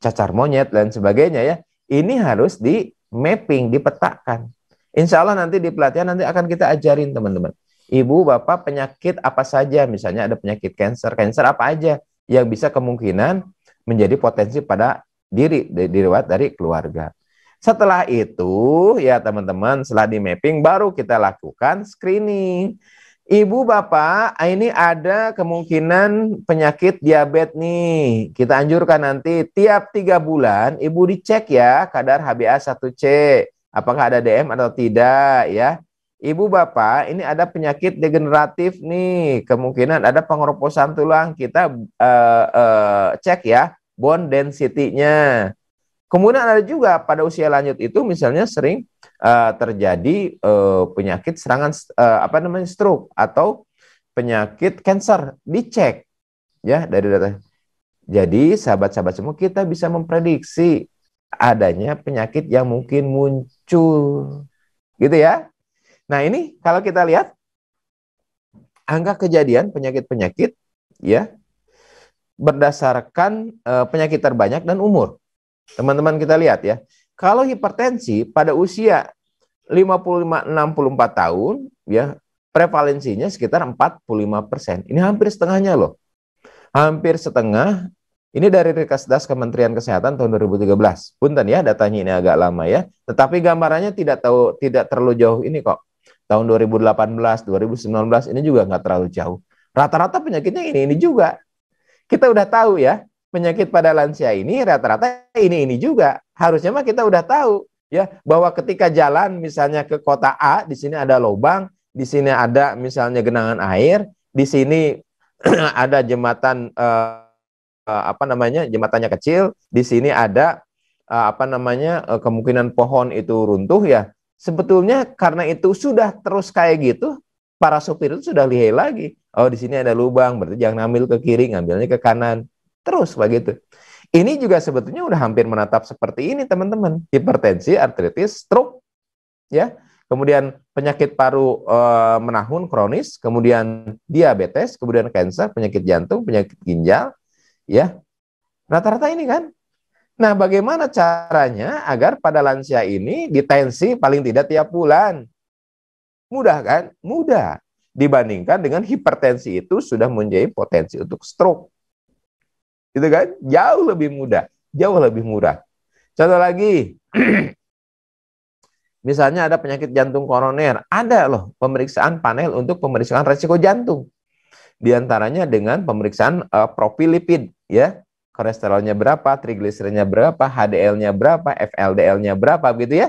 cacar monyet dan sebagainya ya. Ini harus di mapping, dipetakan. Insya Allah nanti di pelatihan nanti akan kita ajarin teman-teman. Ibu, bapak penyakit apa saja, misalnya ada penyakit kanker apa aja yang bisa kemungkinan menjadi potensi pada diriwayat dari keluarga. Setelah itu ya teman-teman, setelah di mapping baru kita lakukan screening. Ibu bapak ini ada kemungkinan penyakit diabetes nih. Kita anjurkan nanti tiap 3 bulan ibu dicek ya kadar HbA1c. Apakah ada DM atau tidak ya. Ibu bapak ini ada penyakit degeneratif nih. Kemungkinan ada pengeroposan tulang. Kita cek ya bone density-nya. Kemudian ada juga pada usia lanjut itu misalnya sering terjadi penyakit serangan stroke atau penyakit kanker, dicek ya dari data. Jadi sahabat-sahabat semua kita bisa memprediksi adanya penyakit yang mungkin muncul. Gitu ya. Nah, ini kalau kita lihat angka kejadian penyakit-penyakit ya berdasarkan penyakit terbanyak dan umur. Teman-teman kita lihat ya, kalau hipertensi pada usia 55-64 tahun, ya prevalensinya sekitar 45%. Ini hampir setengahnya loh. Hampir setengah. Ini dari Rikasdas Kementerian Kesehatan tahun 2013. Punten ya, datanya ini agak lama ya. Tetapi gambarannya tidak terlalu jauh ini kok. Tahun 2018, 2019 ini juga nggak terlalu jauh. Rata-rata penyakitnya ini juga. Kita udah tahu ya. Penyakit pada lansia ini rata-rata ini juga. Harusnya mah kita udah tahu ya bahwa ketika jalan misalnya ke kota A, di sini ada lubang, di sini ada misalnya genangan air, di sini ada jembatan jembatannya kecil, di sini ada kemungkinan pohon itu runtuh ya. Sebetulnya karena itu sudah terus kayak gitu, para sopir itu sudah lihai lagi. Oh, di sini ada lubang, berarti jangan ngambil ke kiri, ngambilnya ke kanan. Terus begitu. Ini juga sebetulnya udah hampir menatap seperti ini teman-teman. Hipertensi, artritis, stroke, ya. Kemudian penyakit paru menahun kronis, kemudian diabetes, kemudian kanker, penyakit jantung, penyakit ginjal, ya. Rata-rata ini kan. Nah, bagaimana caranya agar pada lansia ini ditensi paling tidak tiap bulan? Mudah kan? Mudah. Dibandingkan dengan hipertensi itu sudah menjadi potensi untuk stroke. Gitu kan? Jauh lebih mudah, jauh lebih murah. Contoh lagi, misalnya ada penyakit jantung koroner, ada loh pemeriksaan panel untuk pemeriksaan resiko jantung. Di antaranya dengan pemeriksaan profil lipid, ya, kolesterolnya berapa, trigliseridnya berapa, HDL-nya berapa, FLDL-nya berapa, gitu ya.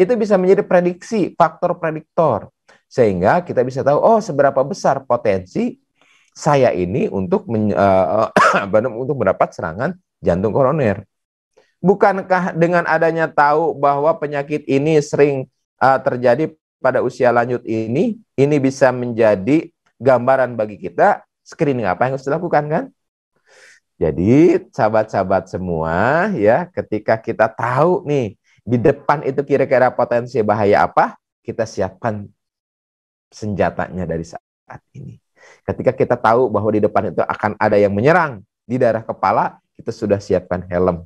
Itu bisa menjadi prediksi, faktor prediktor, sehingga kita bisa tahu, oh seberapa besar potensi saya ini untuk untuk mendapat serangan jantung koroner. Bukankah dengan adanya tahu bahwa penyakit ini sering terjadi pada usia lanjut ini bisa menjadi gambaran bagi kita screening apa yang harus dilakukan kan? Jadi sahabat-sahabat semua ya, ketika kita tahu nih di depan itu kira-kira potensi bahaya apa, kita siapkan senjatanya dari saat ini. Ketika kita tahu bahwa di depan itu akan ada yang menyerang di daerah kepala, kita sudah siapkan helm.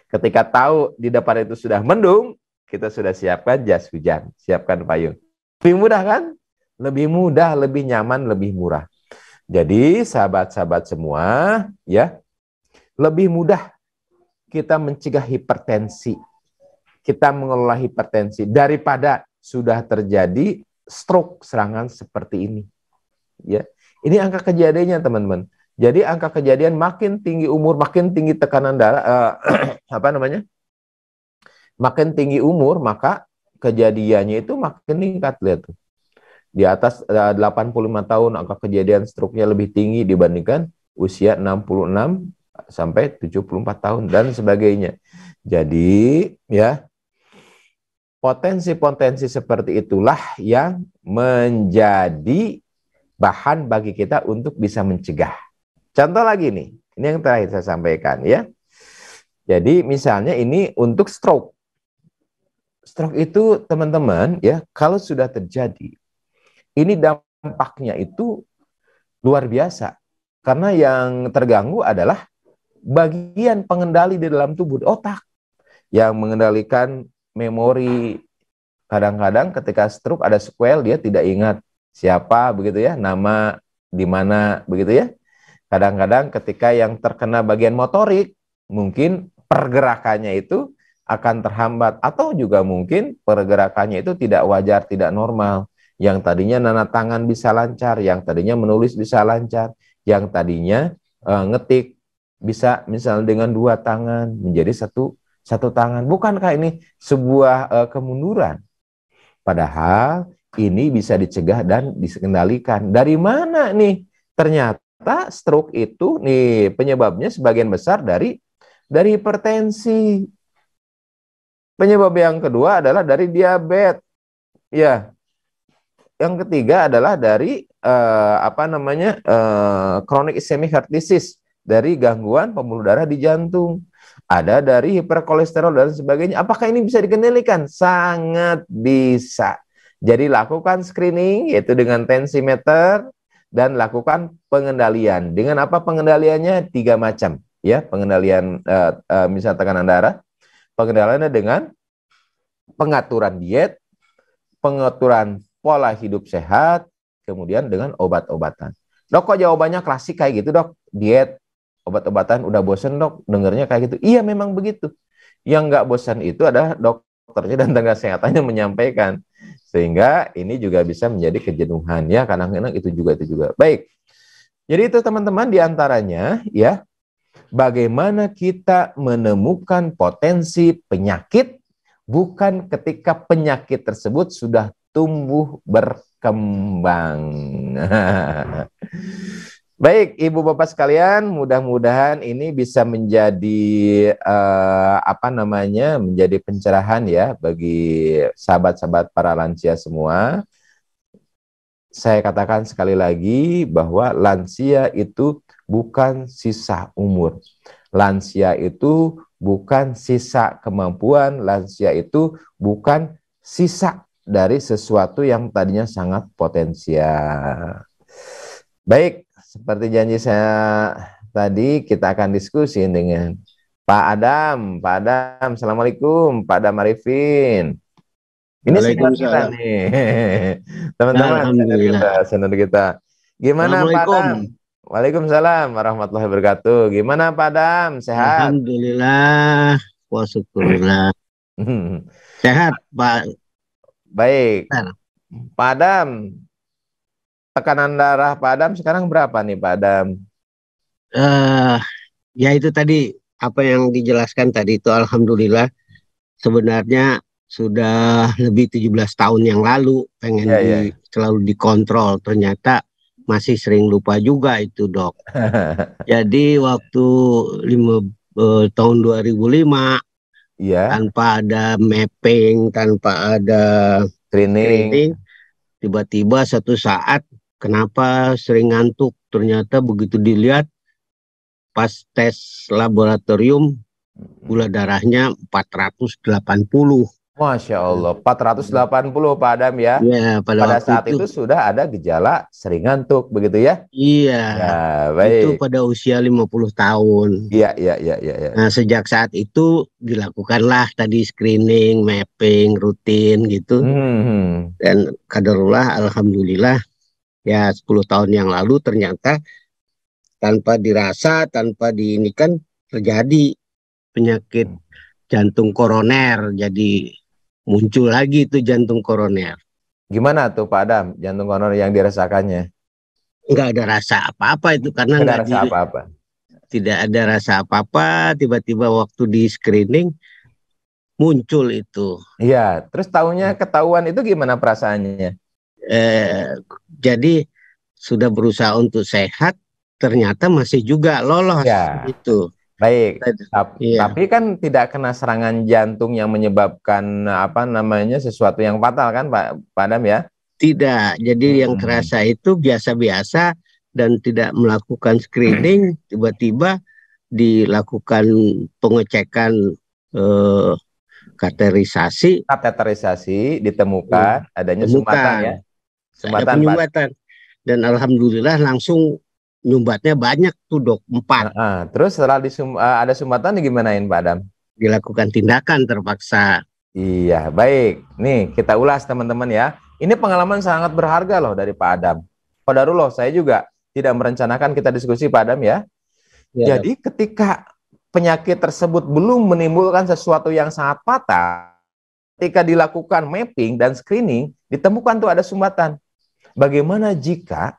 Ketika tahu di depan itu sudah mendung, kita sudah siapkan jas hujan, siapkan payung. Lebih mudah kan? Lebih mudah, lebih nyaman, lebih murah. Jadi sahabat-sahabat semua ya, lebih mudah kita mencegah hipertensi, kita mengelola hipertensi daripada sudah terjadi stroke serangan seperti ini. Ya, ini angka kejadiannya teman-teman. Jadi angka kejadian makin tinggi umur, makin tinggi tekanan darah, makin tinggi umur, maka kejadiannya itu makin meningkat. Lihat tuh. Di atas 85 tahun angka kejadian stroke-nya lebih tinggi dibandingkan usia 66 sampai 74 tahun dan sebagainya. Jadi ya, potensi-potensi seperti itulah yang menjadi bahan bagi kita untuk bisa mencegah. Contoh lagi nih, ini yang terakhir saya sampaikan ya. Jadi misalnya ini untuk stroke. Stroke itu teman-teman ya, kalau sudah terjadi, ini dampaknya itu luar biasa. Karena yang terganggu adalah bagian pengendali di dalam tubuh, otak. Yang mengendalikan memori. Kadang-kadang ketika stroke ada sequel, dia tidak ingat siapa begitu ya, nama di mana begitu ya. Kadang-kadang ketika yang terkena bagian motorik, mungkin pergerakannya itu akan terhambat. Atau juga mungkin pergerakannya itu tidak wajar, tidak normal. Yang tadinya nana tangan bisa lancar, yang tadinya menulis bisa lancar, yang tadinya ngetik bisa misalnya dengan 2 tangan menjadi satu tangan. Bukankah ini sebuah kemunduran? Padahal ini bisa dicegah dan dikendalikan. Dari mana nih? Ternyata stroke itu nih penyebabnya sebagian besar dari hipertensi. Penyebab yang kedua adalah dari diabetes. Ya. Yang ketiga adalah dari chronic ischemic heart disease, dari gangguan pembuluh darah di jantung. Ada dari hiperkolesterol dan sebagainya. Apakah ini bisa dikendalikan? Sangat bisa. Jadi lakukan screening yaitu dengan tensimeter dan lakukan pengendalian. Dengan apa pengendaliannya? 3 macam. Ya, pengendalian misal tekanan darah. Pengendaliannya dengan pengaturan diet, pengaturan pola hidup sehat, kemudian dengan obat-obatan. Dok, kok jawabannya klasik kayak gitu, dok? Diet, obat-obatan, udah bosen, dok, dengernya kayak gitu. Iya, memang begitu. Yang nggak bosan itu adalah dokternya dan tenaga kesehatannya menyampaikan. Sehingga ini juga bisa menjadi kejenuhan. Ya, kadang-kadang itu juga. Baik. Jadi itu teman-teman diantaranya, ya, bagaimana kita menemukan potensi penyakit bukan ketika penyakit tersebut sudah tumbuh berkembang. Baik, Ibu Bapak sekalian, mudah-mudahan ini bisa menjadi menjadi pencerahan ya bagi sahabat-sahabat para lansia semua. Saya katakan sekali lagi bahwa lansia itu bukan sisa umur. Lansia itu bukan sisa kemampuan, lansia itu bukan sisa dari sesuatu yang tadinya sangat potensial. Baik, seperti janji saya tadi, kita akan diskusi dengan Pak Adam. Pak Adam, Assalamualaikum. Pak Adam Arifin. Ini senior kita nih. Teman-teman, senior kita. Gimana Pak Adam? Waalaikumsalam warahmatullahi wabarakatuh. Gimana Pak Adam? Sehat? Alhamdulillah. Wa syukurillah. Sehat, Pak. Baik. Pak Adam, tekanan darah Pak Adam sekarang berapa nih Pak Adam? Ya itu tadi apa yang dijelaskan tadi itu alhamdulillah. Sebenarnya sudah lebih 17 tahun yang lalu pengen selalu dikontrol, ternyata masih sering lupa juga itu, Dok. Jadi waktu tahun 2005 Iya. tanpa ada mapping, tanpa ada screening, Screening. tiba-tiba satu saat kenapa sering ngantuk? Ternyata begitu dilihat pas tes laboratorium gula darahnya 480. Masya Allah, 480 Pak Adam ya. Ya, pada Pada waktu saat itu itu sudah ada gejala sering ngantuk, begitu ya? iya, Ya, itu baik. pada usia 50 tahun. Iya, iya, iya, iya, iya. Nah, sejak saat itu dilakukanlah tadi screening, mapping, rutin gitu. Hmm. Dan kadarullah, alhamdulillah, ya 10 tahun yang lalu ternyata tanpa dirasa, tanpa diinikan terjadi penyakit jantung koroner. Jadi muncul lagi itu jantung koroner. Gimana tuh Pak Adam, jantung koroner yang dirasakannya? Nggak ada rasa apa-apa itu karena Nggak ada rasa apa-apa. tidak ada rasa apa-apa. Tiba-tiba waktu di screening muncul itu. Iya, terus tahunya ketahuan itu gimana perasaannya? Eh, jadi sudah berusaha untuk sehat, ternyata masih juga lolos Ya, gitu. baik. Iya, Tapi kan tidak kena serangan jantung yang menyebabkan apa namanya sesuatu yang fatal kan Pak Adam ya? tidak. Jadi yang Hmm. terasa itu biasa-biasa dan tidak melakukan screening, tiba-tiba dilakukan pengecekan eh, kateterisasi, Kateterisasi ditemukan adanya sumbatan ya. temukan ada Sumbatan Pak. penyumbatan dan alhamdulillah langsung nyumbatnya banyak tuh dok, 4. Terus setelah ada sumbatan digimanain Pak Adam? Dilakukan tindakan terpaksa. Iya, baik. Nih, kita ulas teman-teman ya. Ini pengalaman sangat berharga loh dari Pak Adam. Qadarullah, saya juga tidak merencanakan kita diskusi Pak Adam ya. Ya, dok. Jadi ketika penyakit tersebut belum menimbulkan sesuatu yang sangat fatal, ketika dilakukan mapping dan screening, ditemukan tuh ada sumbatan. Bagaimana jika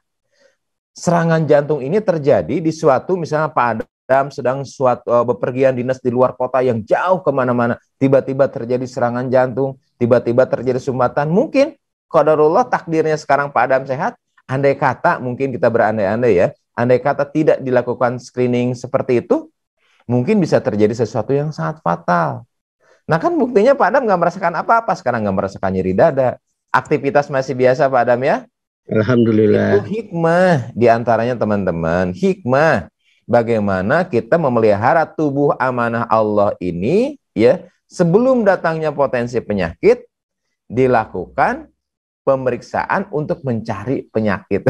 serangan jantung ini terjadi di suatu misalnya Pak Adam sedang bepergian dinas di luar kota yang jauh kemana-mana, tiba-tiba terjadi serangan jantung, tiba-tiba terjadi sumbatan, mungkin qadarullah takdirnya sekarang Pak Adam sehat, andai kata mungkin kita berandai-andai ya, andai kata tidak dilakukan screening seperti itu, mungkin bisa terjadi sesuatu yang sangat fatal. Nah kan buktinya Pak Adam nggak merasakan apa-apa, sekarang nggak merasakan nyeri dada, aktivitas masih biasa Pak Adam ya. Itu Alhamdulillah. hikmah diantaranya teman-teman, hikmah bagaimana kita memelihara tubuh amanah Allah ini ya sebelum datangnya potensi penyakit dilakukan pemeriksaan untuk mencari penyakit.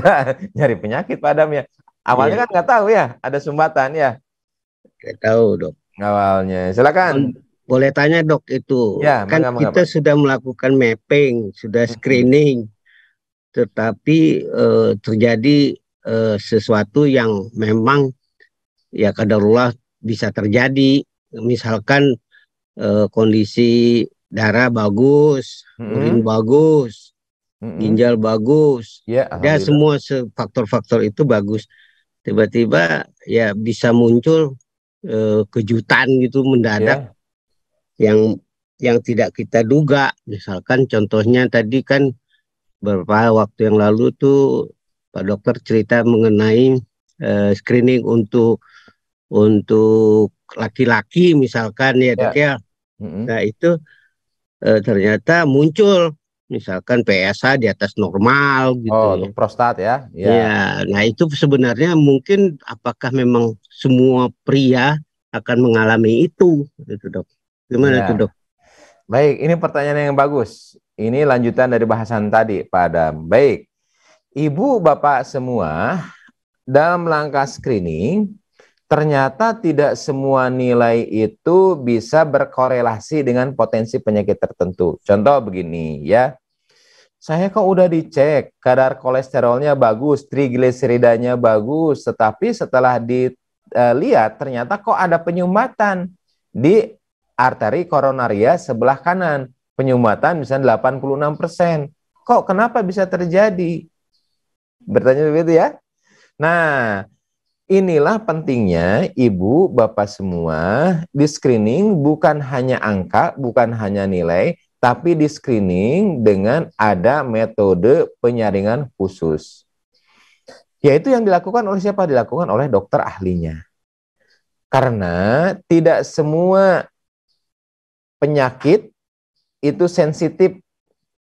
Nyari penyakit Pak Adam ya. Iya, Awalnya kan nggak tahu ya ada sumbatan ya saya tahu dok. awalnya. Silakan. Boleh tanya dok, itu Ya, kan mangga mangga kita Pak. sudah melakukan mapping, sudah Mm-mm. screening, tetapi terjadi sesuatu yang memang ya kadarullah bisa terjadi. Misalkan kondisi darah bagus, urin Mm-mm. bagus, Mm-mm. ginjal bagus, Ya, ya alhamdulillah. semua faktor-faktor itu bagus. Tiba-tiba ya bisa muncul kejutan gitu mendadak Ya. yang tidak kita duga. Misalkan contohnya tadi kan beberapa waktu yang lalu tuh Pak Dokter cerita mengenai screening untuk laki-laki misalkan ya dok Ya. ya. Mm-mm. Nah itu ternyata muncul misalkan PSA di atas normal Oh, gitu ya. untuk prostat ya. Ya. Ya, nah itu sebenarnya mungkin apakah memang semua pria akan mengalami itu, gitu dok? Gimana tuh Ya. dok? Baik, ini pertanyaan yang bagus. Ini lanjutan dari bahasan tadi, Pak Adam. Baik, Ibu, Bapak semua, dalam langkah screening, ternyata tidak semua nilai itu bisa berkorelasi dengan potensi penyakit tertentu. Contoh begini ya, saya kok udah dicek, kadar kolesterolnya bagus, trigliseridanya bagus, tetapi setelah dilihat ternyata kok ada penyumbatan di arteri koronaria sebelah kanan. Penyumbatan misalnya 86%. Kok kenapa bisa terjadi? Bertanya begitu ya. Nah, inilah pentingnya Ibu, Bapak semua di screening bukan hanya angka, bukan hanya nilai, tapi di screening dengan ada metode penyaringan khusus. Yaitu yang dilakukan oleh siapa? Dilakukan oleh dokter ahlinya. Karena tidak semua penyakit itu sensitif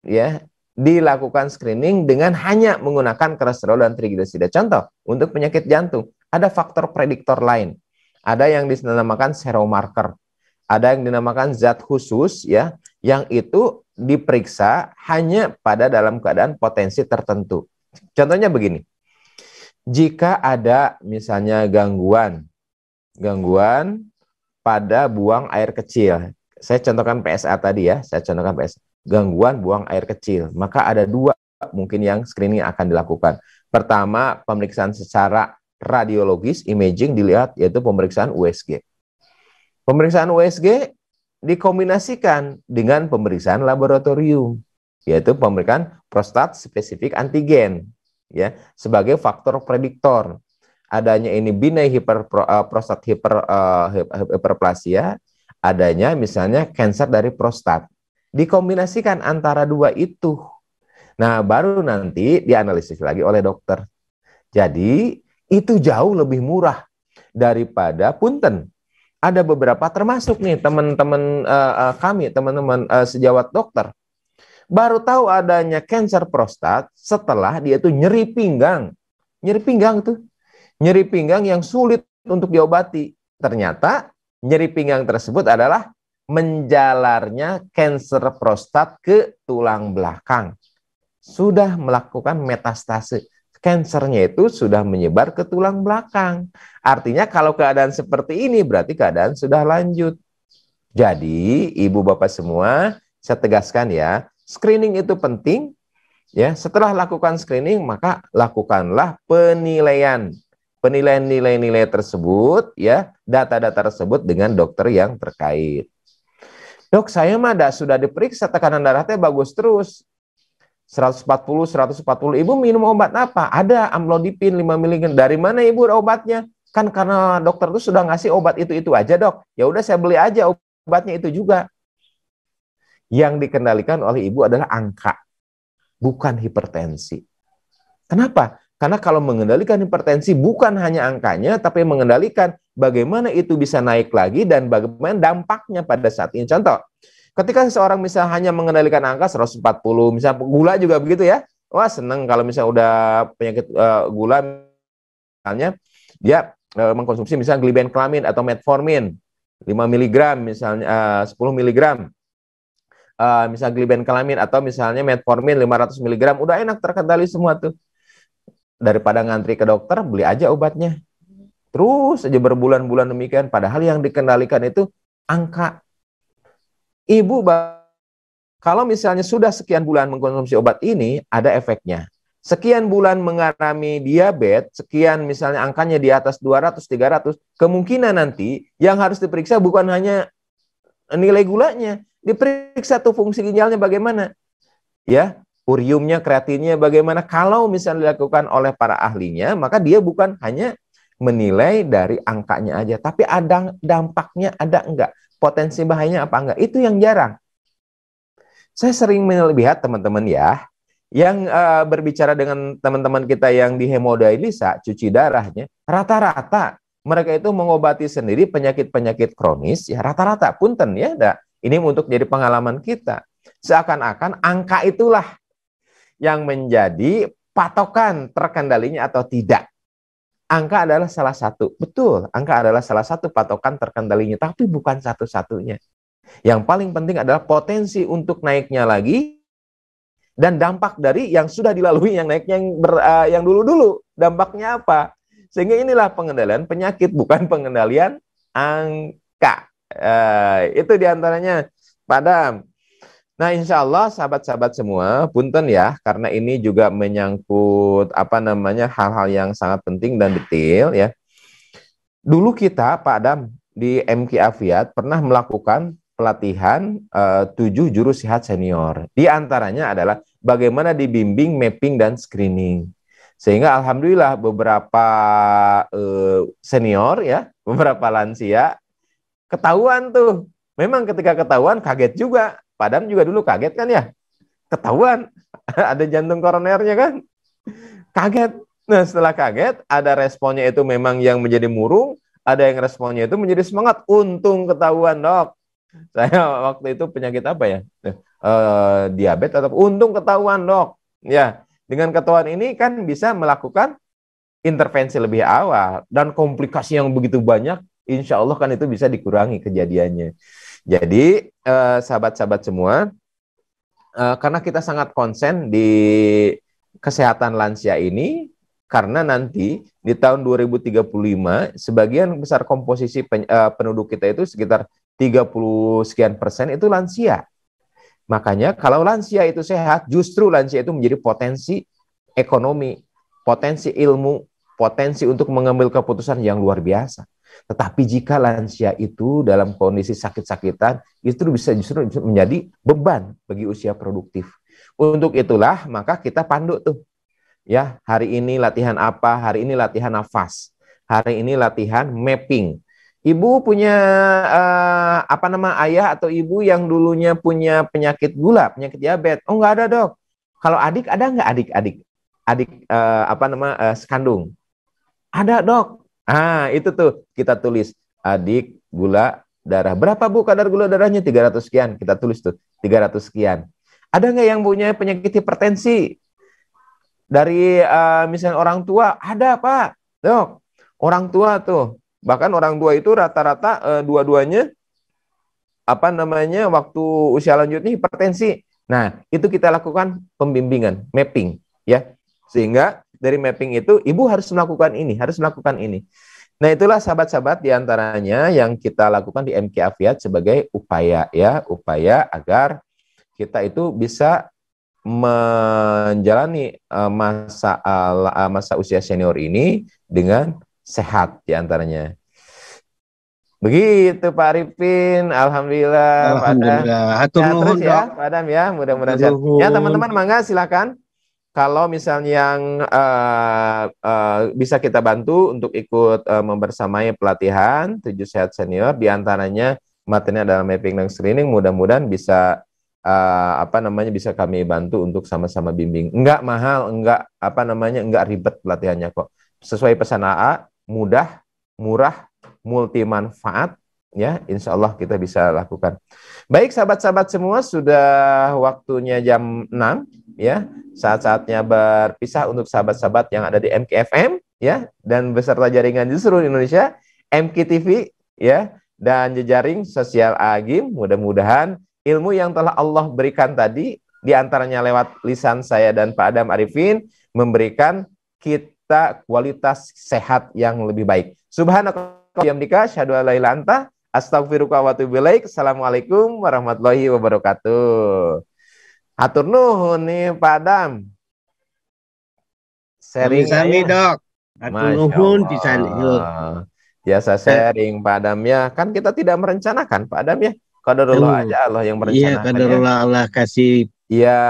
ya dilakukan screening dengan hanya menggunakan kolesterol dan trigliserida. Contoh, untuk penyakit jantung, ada faktor prediktor lain. Ada yang dinamakan seromarker, ada yang dinamakan zat khusus ya, yang itu diperiksa hanya pada dalam keadaan potensi tertentu. Contohnya begini, jika ada misalnya gangguan pada buang air kecil, saya contohkan PSA tadi ya, gangguan buang air kecil, maka ada dua mungkin yang screening akan dilakukan. Pertama, pemeriksaan secara radiologis, imaging dilihat, yaitu pemeriksaan USG. Pemeriksaan USG dikombinasikan dengan pemeriksaan laboratorium, yaitu pemeriksaan prostat spesifik antigen, ya, sebagai faktor prediktor adanya ini benign prostat hiperplasia, adanya misalnya kanker dari prostat. Dikombinasikan antara dua itu. Nah, baru nanti dianalisis lagi oleh dokter. Jadi, itu jauh lebih murah daripada punten. Ada beberapa termasuk nih teman-teman kami, teman-teman sejawat dokter, baru tahu adanya kanker prostat setelah dia tuh nyeri pinggang. Nyeri pinggang yang sulit untuk diobati. Ternyata nyeri pinggang tersebut adalah menjalarnya kanker prostat ke tulang belakang. Sudah melakukan metastase. Kansernya itu sudah menyebar ke tulang belakang. Artinya kalau keadaan seperti ini berarti keadaan sudah lanjut. Jadi ibu bapak semua, saya tegaskan ya, screening itu penting. Ya, setelah lakukan screening maka lakukanlah penilaian nilai-nilai tersebut ya, data-data tersebut dengan dokter yang terkait. Dok, saya mah sudah diperiksa tekanan darahnya bagus terus. 140. Ibu minum obat apa? Ada amlodipin 5 mg. Dari mana ibu obatnya? Kan karena dokter itu sudah ngasih obat itu aja, dok. Ya udah saya beli aja obatnya itu juga. Yang dikendalikan oleh ibu adalah angka, bukan hipertensi. Kenapa? Karena kalau mengendalikan hipertensi bukan hanya angkanya, tapi mengendalikan bagaimana itu bisa naik lagi dan bagaimana dampaknya pada saat ini. Contoh, ketika seseorang misalnya hanya mengendalikan angka 140, misalnya gula juga begitu ya. Wah, seneng kalau misalnya udah penyakit gula, misalnya dia mengkonsumsi misalnya glibenclamid atau metformin 5 mg misalnya 10 mg. Misalnya glibenclamid atau misalnya metformin 500 mg, udah enak terkendali semua tuh. Daripada ngantri ke dokter, beli aja obatnya. Terus aja berbulan-bulan demikian, padahal yang dikendalikan itu angka. Ibu, kalau misalnya sudah sekian bulan mengkonsumsi obat ini, ada efeknya. Sekian bulan mengalami diabetes, sekian misalnya angkanya di atas 200, 300, kemungkinan nanti yang harus diperiksa bukan hanya nilai gulanya, diperiksa tuh fungsi ginjalnya bagaimana. Ya, uriumnya, kreatinnya bagaimana. Kalau misalnya dilakukan oleh para ahlinya, maka dia bukan hanya menilai dari angkanya aja, tapi ada dampaknya, ada enggak, potensi bahayanya apa enggak, itu yang jarang. Saya sering melihat teman-teman ya, yang berbicara dengan teman-teman kita yang di hemodialisa, cuci darahnya, rata-rata mereka itu mengobati sendiri penyakit-penyakit kronis, ya rata-rata, punten ya, ini untuk jadi pengalaman kita. Seakan-akan angka itulah yang menjadi patokan terkendalinya atau tidak. Angka adalah salah satu, betul, angka adalah salah satu patokan terkendalinya, tapi bukan satu-satunya. Yang paling penting adalah potensi untuk naiknya lagi dan dampak dari yang sudah dilalui, yang naiknya yang dulu-dulu, dampaknya apa? Sehingga inilah pengendalian penyakit, bukan pengendalian angka. Itu diantaranya, Padam. Nah, insya Allah sahabat-sahabat semua, punten ya, karena ini juga menyangkut hal-hal yang sangat penting dan detail ya. Dulu kita, Pak Adam, di MK Afiat pernah melakukan pelatihan 7 juru sihat senior. Di antaranya adalah bagaimana dibimbing, mapping, dan screening. Sehingga alhamdulillah beberapa senior ya, beberapa lansia ketahuan tuh. Memang ketika ketahuan kaget juga. Padam juga dulu kaget kan ya. Ketahuan ada jantung koronernya kan. Kaget. Nah, setelah kaget ada responnya itu memang yang menjadi murung, ada yang responnya itu menjadi semangat. Untung ketahuan dok. Saya waktu itu penyakit apa ya? Diabetes atau untung ketahuan dok. Ya, dengan ketahuan ini kan bisa melakukan intervensi lebih awal dan komplikasi yang begitu banyak, insya Allah kan itu bisa dikurangi kejadiannya. Jadi sahabat-sahabat semua, karena kita sangat konsen di kesehatan lansia ini, karena nanti di tahun 2035 sebagian besar komposisi penduduk kita itu sekitar 30 sekian persen itu lansia. Makanya kalau lansia itu sehat, justru lansia itu menjadi potensi ekonomi, potensi ilmu, potensi untuk mengambil keputusan yang luar biasa. Tetapi jika lansia itu dalam kondisi sakit-sakitan, itu bisa justru menjadi beban bagi usia produktif. Untuk itulah maka kita pandu tuh. Ya, hari ini latihan apa? Hari ini latihan nafas. Hari ini latihan mapping. Ibu punya ayah atau ibu yang dulunya punya penyakit gula, penyakit diabetes? Oh, nggak ada dok. Kalau adik ada nggak adik-adik? Adik sekandung? Ada dok. Itu tuh kita tulis adik gula darah. Berapa bu kadar gula darahnya? 300 sekian. Kita tulis tuh 300 sekian. Ada nggak yang punya penyakit hipertensi? Dari misalnya orang tua, ada pak, dok. Orang tua tuh, bahkan orang tua itu rata-rata dua-duanya waktu usia lanjutnya hipertensi. Nah, itu kita lakukan pembimbingan, mapping, ya. Sehingga dari mapping itu ibu harus melakukan ini, harus melakukan ini. Nah, itulah sahabat-sahabat diantaranya yang kita lakukan di MK Afiat sebagai upaya, ya, upaya agar kita itu bisa menjalani masa usia senior ini dengan sehat diantaranya. Begitu Pak Arifin, alhamdulillah. Alhamdulillah. Ya, terus ya Pak Adam ya, mudah-mudahan sehat. Ya teman-teman, mangga silakan. Kalau misalnya yang bisa kita bantu untuk ikut membersamai pelatihan 7 Sehat Senior, diantaranya materinya adalah mapping dan screening, mudah-mudahan bisa bisa kami bantu untuk sama-sama bimbing. Enggak mahal, enggak ribet pelatihannya kok. Sesuai pesan AA, mudah, murah, multi manfaat, ya, insya Allah kita bisa lakukan. Baik sahabat-sahabat semua, sudah waktunya jam 6, ya, saat-saatnya berpisah untuk sahabat-sahabat yang ada di MKFM, ya, dan beserta jaringan di seluruh Indonesia, MKTV, ya, dan jejaring sosial AGIM. Mudah-mudahan ilmu yang telah Allah berikan tadi, diantaranya lewat lisan saya dan Pak Adam Arifin, memberikan kita kualitas sehat yang lebih baik. Subhanallah, syahadu alla ilaha illa anta, astaghfiruka wa atubu ilaik. Assalamualaikum warahmatullahi wabarakatuh. Hatur nuhun nih Pak Adam. Sharing sami dok. Hatur nuhun pisan. Biasa sharing Pak Adam ya. Kan kita tidak merencanakan Pak Adam ya. Qadarullah aja Allah yang merencanakan. Iya, qadarullah ya. Allah kasih. Iya.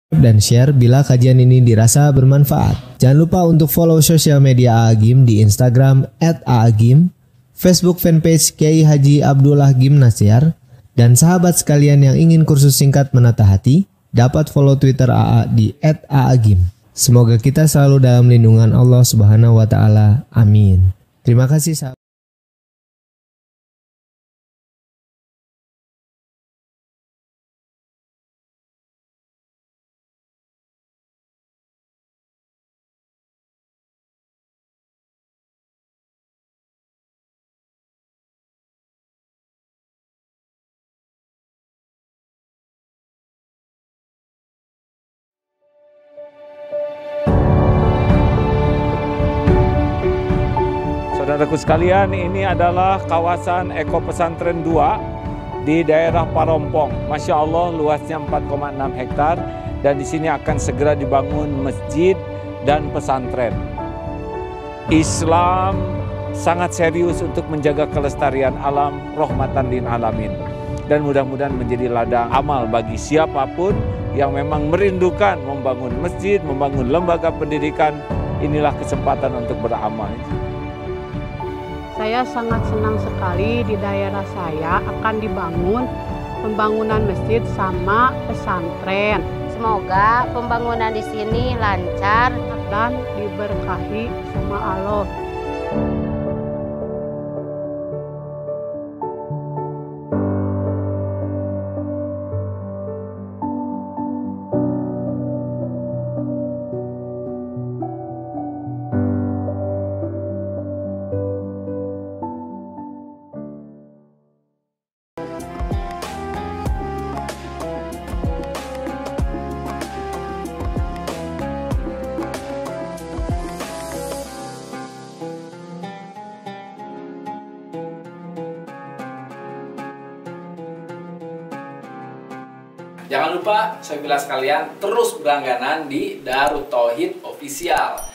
Dan share bila kajian ini dirasa bermanfaat. Jangan lupa untuk follow sosial media AAGIM di Instagram @aagim, Facebook fanpage Kiai Haji Abdullah Gimnasiar, dan sahabat sekalian yang ingin kursus singkat menata hati, dapat follow Twitter AA di @aagim. Semoga kita selalu dalam lindungan Allah Subhanahu wa taala. Amin. Terima kasih sahabat. Saudaraku sekalian, ini adalah kawasan Eko Pesantren 2 di daerah Parompong. Masya Allah, luasnya 4,6 hektar dan di sini akan segera dibangun masjid dan pesantren. Islam sangat serius untuk menjaga kelestarian alam, rahmatan lil alamin. Dan mudah-mudahan menjadi ladang amal bagi siapapun yang memang merindukan membangun masjid, membangun lembaga pendidikan. Inilah kesempatan untuk beramal. Saya sangat senang sekali di daerah saya akan dibangun pembangunan masjid sama pesantren. Semoga pembangunan di sini lancar dan diberkahi sama Allah. Jangan lupa, saya bilang sekalian, terus berlangganan di Darut Tauhid Official.